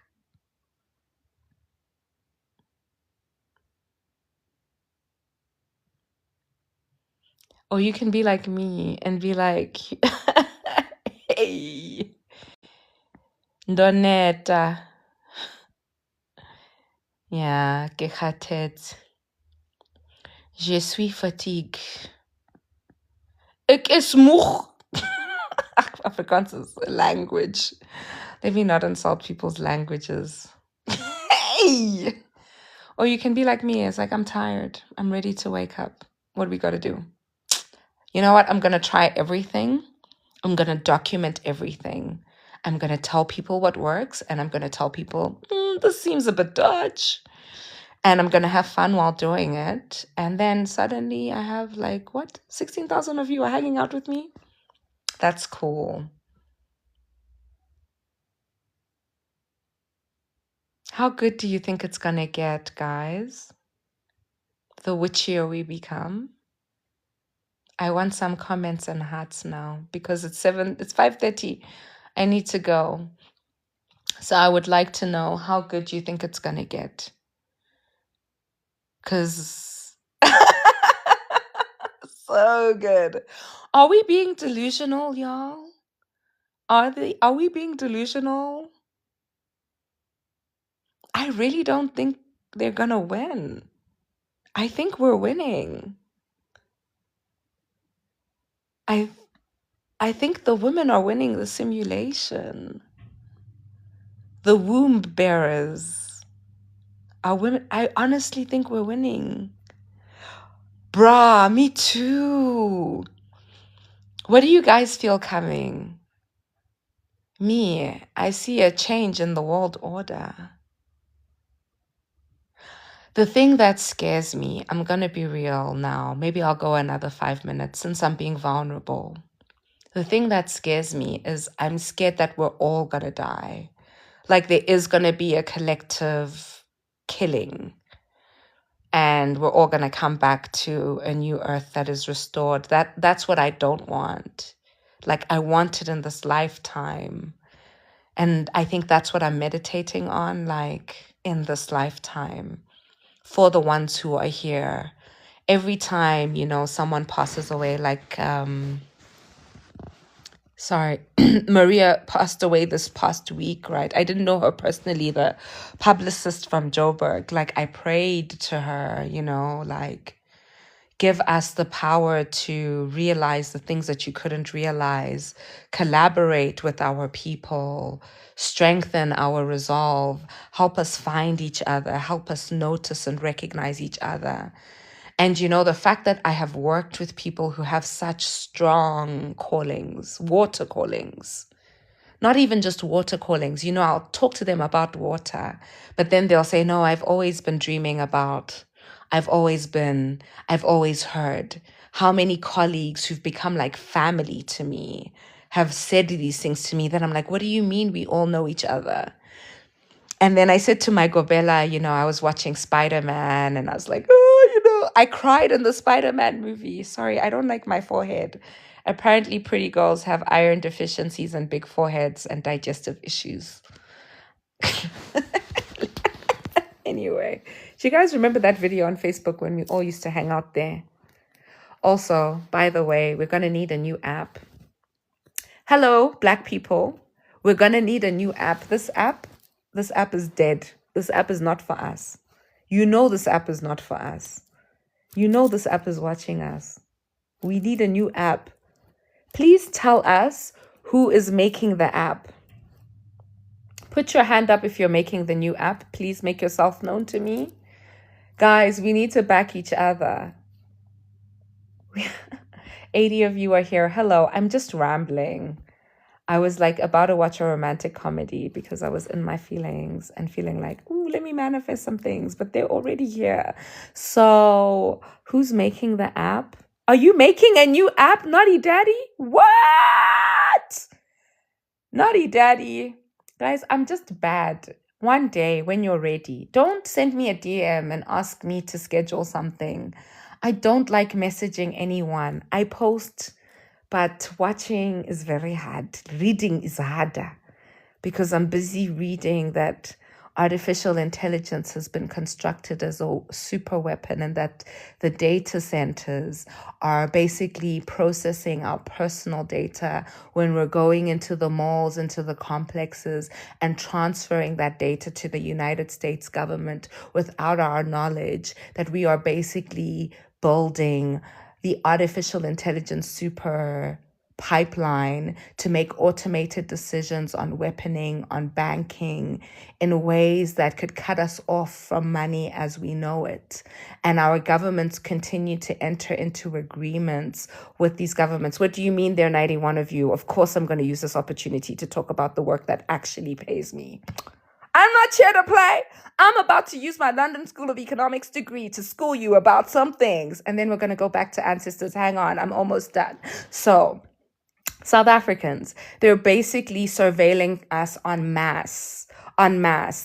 Or you can be like me and be like, hey, Doneta. Yeah, ke kgathetse. Je suis fatigué. Ek is moeg. Afrikaans is a language. Let me not insult people's languages. Hey! Or you can be like me. It's like, I'm tired. I'm ready to wake up. What do we got to do? You know what? I'm going to try everything. I'm going to document everything. I'm going to tell people what works. And I'm going to tell people, this seems a bit dodge. And I'm going to have fun while doing it. And then suddenly I have 16,000 of you are hanging out with me? That's cool. How good do you think it's going to get, guys? The witchier we become? I want some comments and hearts now because it's 5:30. I need to go. So I would like to know how good you think it's going to get. Because so good. Are we being delusional, y'all? Are we being delusional? I really don't think they're going to win. I think we're winning. I think the women are winning the simulation. The womb bearers. Are women? I honestly think we're winning. Bruh, me too. What do you guys feel coming? Me, I see a change in the world order. The thing that scares me, I'm gonna be real now. Maybe I'll go another 5 minutes since I'm being vulnerable. The thing that scares me is I'm scared that we're all gonna die. Like there is gonna be a collective killing and we're all gonna come back to a new earth that is restored. That's what I don't want. Like I want it in this lifetime. And I think that's what I'm meditating on, like in this lifetime, for the ones who are here. Every time, someone passes away, like, sorry, Maria passed away this past week, right? I didn't know her personally, the publicist from Joburg. Like, I prayed to her, like, give us the power to realize the things that you couldn't realize, collaborate with our people, strengthen our resolve, help us find each other, help us notice and recognize each other. And the fact that I have worked with people who have such strong callings, water callings, not even just water callings. I'll talk to them about water, but then they'll say, no, I've always been dreaming about, I've always heard. How many colleagues who've become like family to me have said these things to me that I'm like, what do you mean we all know each other? And then I said to my Gobela, I was watching Spider-Man and I was like, oh, I cried in the Spider-Man movie. Sorry, I don't like my forehead. Apparently, pretty girls have iron deficiencies and big foreheads and digestive issues. Anyway, do you guys remember that video on Facebook when we all used to hang out there? Also, by the way, we're going to need a new app. Hello, Black people. We're going to need a new app. This app is dead. This app is not for us. This app is not for us. This app is watching us. We need a new app. Please tell us who is making the app. Put your hand up if you're making the new app. Please make yourself known to me. Guys, we need to back each other. 80 of you are here. Hello, I'm just rambling. I was like about to watch a romantic comedy because I was in my feelings and feeling like, ooh, let me manifest some things, but they're already here. So who's making the app? Are you making a new app, Naughty Daddy? What? Naughty Daddy. Guys, I'm just bad. One day when you're ready, don't send me a DM and ask me to schedule something. I don't like messaging anyone. I post, but watching is very hard. Reading is harder because I'm busy reading that artificial intelligence has been constructed as a super weapon and that the data centers are basically processing our personal data when we're going into the malls, into the complexes, and transferring that data to the United States government without our knowledge, that we are basically building the artificial intelligence super pipeline to make automated decisions on weaponing, on banking, in ways that could cut us off from money as we know it. And our governments continue to enter into agreements with these governments. What do you mean there are 91 of you? Of course, I'm going to use this opportunity to talk about the work that actually pays me. I'm not here to play. I'm about to use my London School of Economics degree to school you about some things. And then we're going to go back to ancestors. Hang on, I'm almost done. So, South Africans, they're basically surveilling us en masse.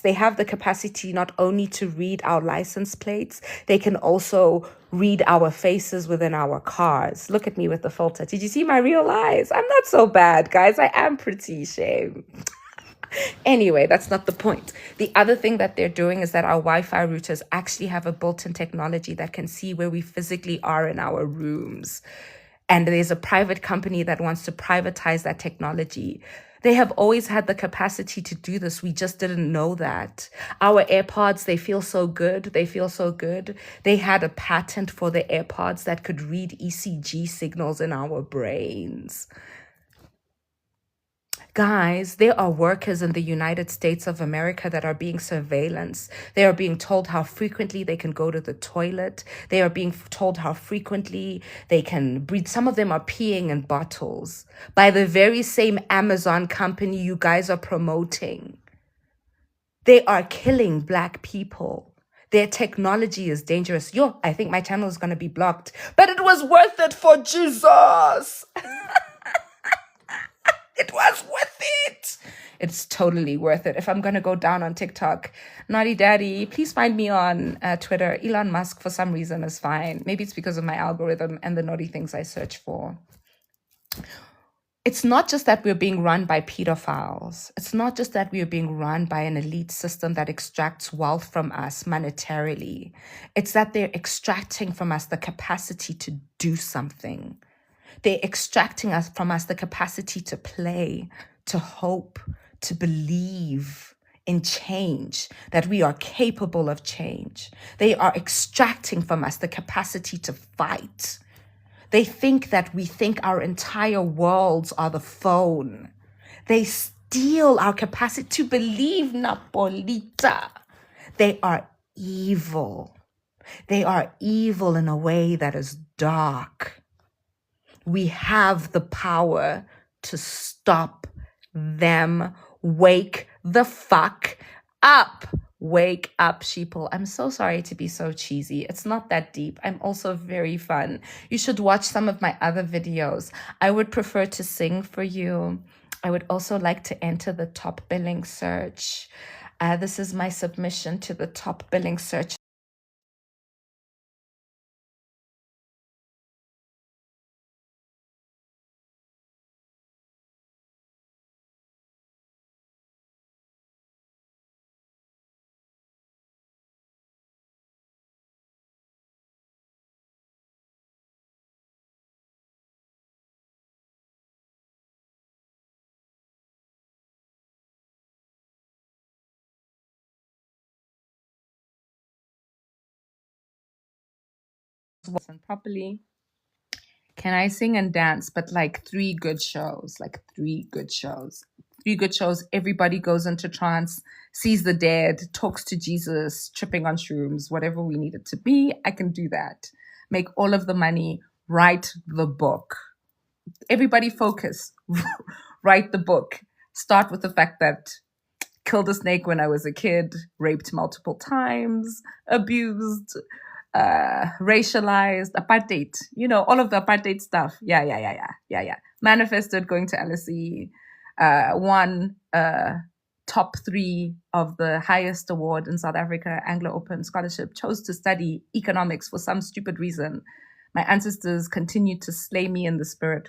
They have the capacity not only to read our license plates, they can also read our faces within our cars. Look at me with the filter. Did you see my real eyes? I'm not so bad, guys. I am pretty shame. Anyway, that's not the point. The other thing that they're doing is that our Wi-Fi routers actually have a built-in technology that can see where we physically are in our rooms. And there's a private company that wants to privatize that technology. They have always had the capacity to do this. We just didn't know that. Our AirPods, they feel so good. They had a patent for the AirPods that could read ECG signals in our brains. Guys, there are workers in the United States of America that are being surveillanced. They are being told how frequently they can go to the toilet. They are being told how frequently they can breathe. Some of them are peeing in bottles by the very same Amazon company you guys are promoting. They are killing Black people. Their technology is dangerous. Yo, I think my channel is going to be blocked, but it was worth it for Jesus. It was worth it. It's totally worth it. If I'm going to go down on TikTok, Naughty Daddy, please find me on Twitter. Elon Musk, for some reason, is fine. Maybe it's because of my algorithm and the naughty things I search for. It's not just that we're being run by pedophiles. It's not just that we're being run by an elite system that extracts wealth from us monetarily. It's that they're extracting from us the capacity to do something. They're extracting from us the capacity to play, to hope, to believe in change, that we are capable of change. They are extracting from us the capacity to fight. They think that we think our entire worlds are the phone. They steal our capacity to believe, Napolita. They are evil. They are evil in a way that is dark. We have the power to stop them. Wake the fuck up. Wake up, sheeple. I'm so sorry to be so cheesy. It's not that deep. I'm also very fun. You should watch some of my other videos. I would prefer to sing for you. I would also like to enter the top billing search. This is my submission to the top billing search. Listen properly. Can I sing and dance? But like 3 good shows, like 3 good shows. 3 good shows. Everybody goes into trance, sees the dead, talks to Jesus, tripping on shrooms, whatever we need it to be. I can do that. Make all of the money, write the book. Everybody focus, write the book. Start with the fact that killed a snake when I was a kid, raped multiple times, abused, racialized, apartheid, all of the apartheid stuff. Yeah. Manifested going to LSE, won top 3 of the highest award in South Africa, Anglo Open Scholarship, chose to study economics for some stupid reason. My ancestors continued to slay me in the spirit.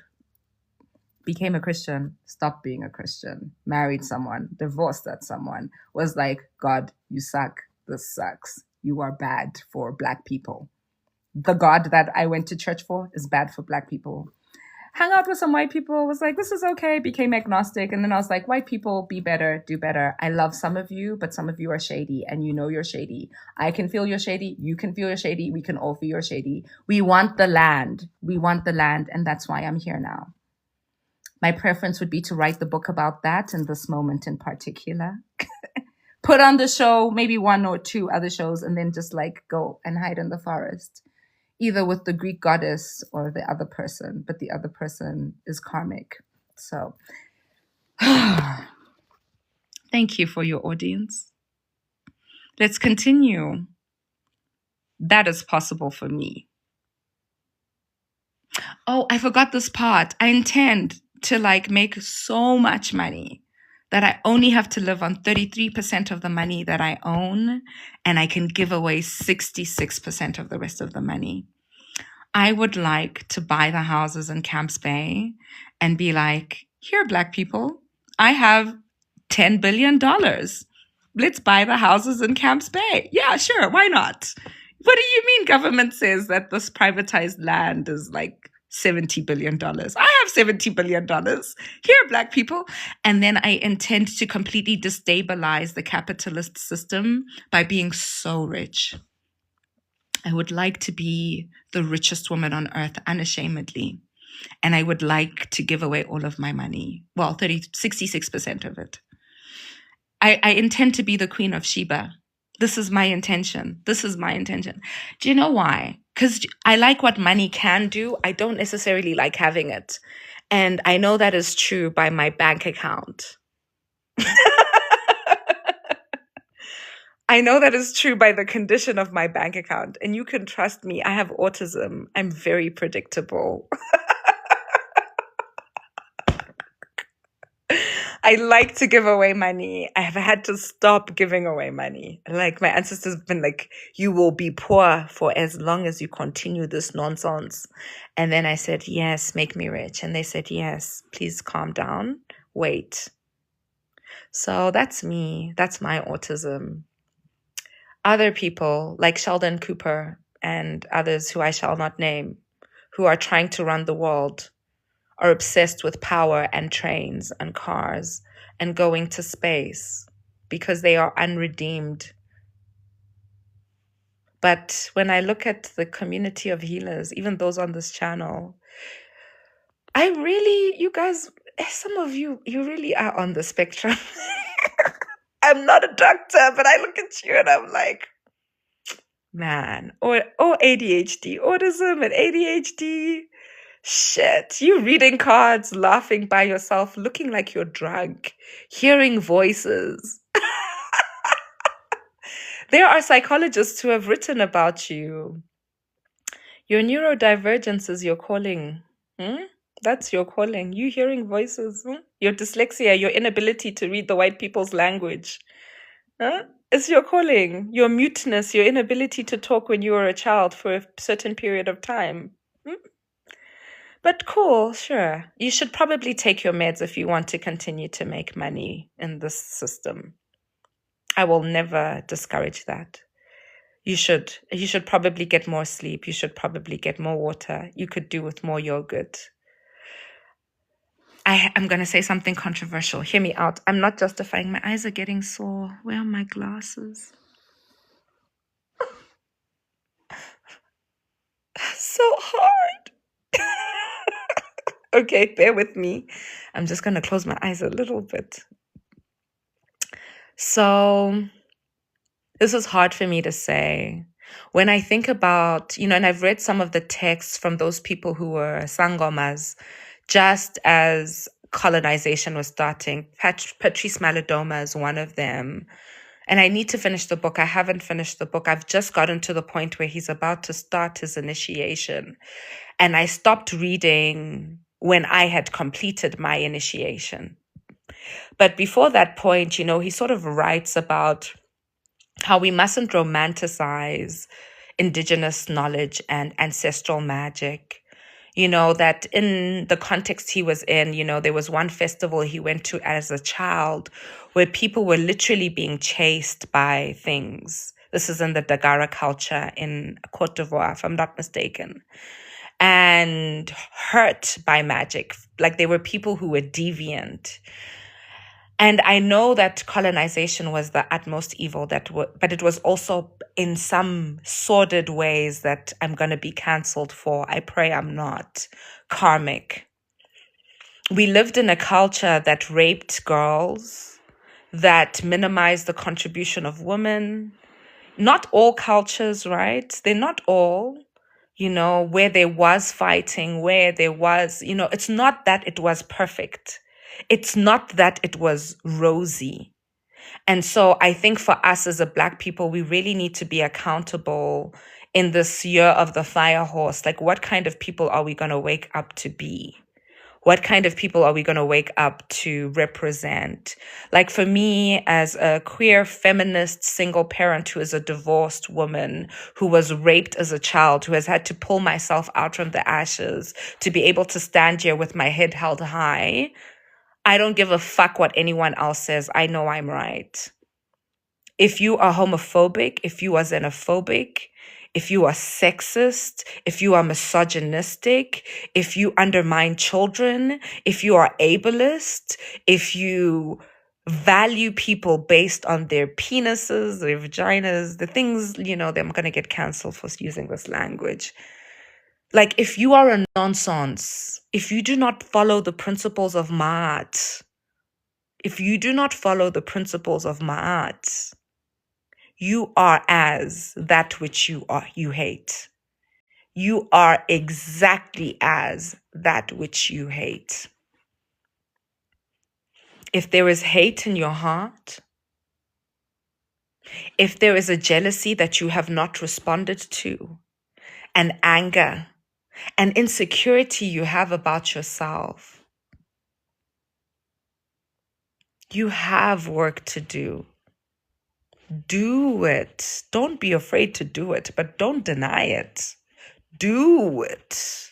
Became a Christian, stopped being a Christian, married someone, divorced that someone, was like, God, you suck, this sucks. You are bad for Black people. The God that I went to church for is bad for Black people. Hung out with some white people, was like, this is okay, became agnostic. And then I was like, white people, be better, do better. I love some of you, but some of you are shady and you know you're shady. I can feel you're shady. You can feel you're shady. We can all feel you're shady. We want the land. We want the land. And that's why I'm here now. My preference would be to write the book about that in this moment in particular. Put on the show, maybe 1 or 2 other shows, and then just like go and hide in the forest, either with the Greek goddess or the other person, but the other person is karmic. So thank you for your audience. Let's continue. That is possible for me. Oh, I forgot this part. I intend to like make so much money that I only have to live on 33% of the money that I own, and I can give away 66% of the rest of the money. I would like to buy the houses in Camps Bay and be like, here, Black people, I have $10 billion. Let's buy the houses in Camps Bay. Yeah, sure. Why not? What do you mean government says that this privatized land is like $70 billion? I have $70 billion. Here, Black people. And then I intend to completely destabilize the capitalist system by being so rich. I would like to be the richest woman on earth unashamedly. And I would like to give away all of my money. Well, 66% of it. I intend to be the Queen of Sheba. This is my intention. This is my intention. Do you know why? Because I like what money can do. I don't necessarily like having it. And I know that is true by my bank account. I know that is true by the condition of my bank account. And you can trust me, I have autism. I'm very predictable. I like to give away money. I have had to stop giving away money. Like my ancestors have been like, you will be poor for as long as you continue this nonsense. And then I said, yes, make me rich. And they said, yes, please calm down. Wait. So that's me. That's my autism. Other people like Sheldon Cooper and others who I shall not name, who are trying to run the world, are obsessed with power and trains and cars and going to space because they are unredeemed. But when I look at the community of healers, even those on this channel, you guys, some of you, you really are on the spectrum. I'm not a doctor, but I look at you and I'm like, man, or ADHD, autism and ADHD. Shit, you reading cards, laughing by yourself, looking like you're drunk, hearing voices. There are psychologists who have written about you. Your neurodivergence is your calling. That's your calling. You hearing voices. Your dyslexia, your inability to read the white people's language. It's your calling. Your muteness, your inability to talk when you were a child for a certain period of time. But cool, sure. You should probably take your meds if you want to continue to make money in this system. I will never discourage that. You should probably get more sleep. You should probably get more water. You could do with more yogurt. I'm going to say something controversial. Hear me out. I'm not justifying. My eyes are getting sore. Where are my glasses? So hard. Okay, bear with me. I'm just going to close my eyes a little bit. So this is hard for me to say. When I think about, and I've read some of the texts from those people who were Sangomas, just as colonization was starting. Patrice Malidoma is one of them. And I need to finish the book. I haven't finished the book. I've just gotten to the point where he's about to start his initiation. And I stopped reading when I had completed my initiation. But before that point, he sort of writes about how we mustn't romanticize indigenous knowledge and ancestral magic. That in the context he was in, there was one festival he went to as a child where people were literally being chased by things. This is in the Dagara culture in Cote d'Ivoire, if I'm not mistaken, and hurt by magic. Like there were people who were deviant. And I know that colonization was the utmost evil but it was also in some sordid ways that I'm going to be canceled for. I pray I'm not. Karmic. We lived in a culture that raped girls, that minimized the contribution of women. Not all cultures, right? They're not all, where there was fighting, where there was, it's not that it was perfect. It's not that it was rosy. And so I think for us as a Black people, we really need to be accountable in this year of the fire horse. Like, what kind of people are we going to wake up to be? What kind of people are we going to wake up to represent? Like for me, as a queer feminist single parent who is a divorced woman, who was raped as a child, who has had to pull myself out from the ashes to be able to stand here with my head held high, I don't give a fuck what anyone else says. I know I'm right. If you are homophobic, if you are xenophobic, if you are sexist, if you are misogynistic, if you undermine children, if you are ableist, if you value people based on their penises, their vaginas, the things, I'm going to get canceled for using this language. Like, if you are a nonsense, if you do not follow the principles of Ma'at, if you do not follow the principles of Ma'at, you are as that which you hate. You are exactly as that which you hate. If there is hate in your heart, if there is a jealousy that you have not responded to, an anger, an insecurity you have about yourself, you have work to do. Do it. Don't be afraid to do it, but don't deny it. Do it.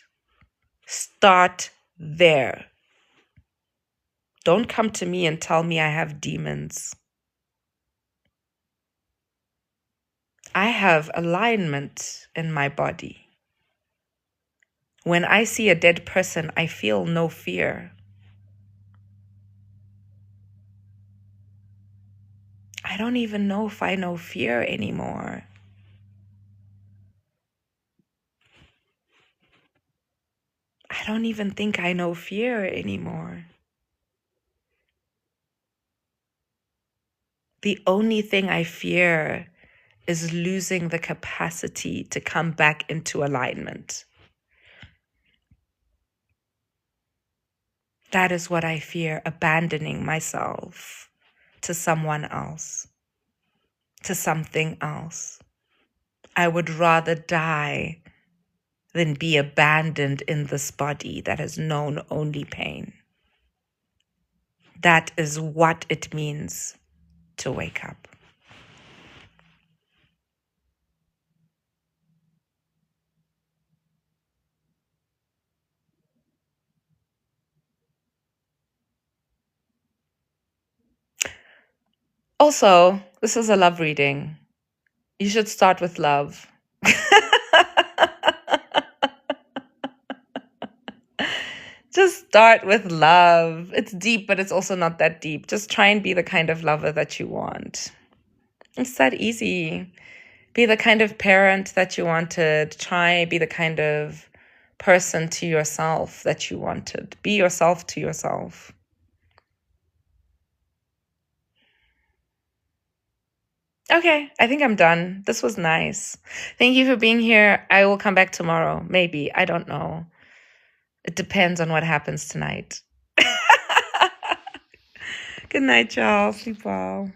Start there. Don't come to me and tell me I have demons. I have alignment in my body. When I see a dead person, I feel no fear. I don't even know if I know fear anymore. I don't even think I know fear anymore. The only thing I fear is losing the capacity to come back into alignment. That is what I fear, abandoning myself to someone else, to something else. I would rather die than be abandoned in this body that has known only pain. That is what it means to wake up. Also, this is a love reading. You should start with love. Just start with love. It's deep, but it's also not that deep. Just try and be the kind of lover that you want. It's that easy. Be the kind of parent that you wanted. Try be the kind of person to yourself that you wanted. Be yourself to yourself. Okay, I think I'm done. This was nice. Thank you for being here. I will come back tomorrow. Maybe. I don't know. It depends on what happens tonight. Good night, y'all. Sleep well.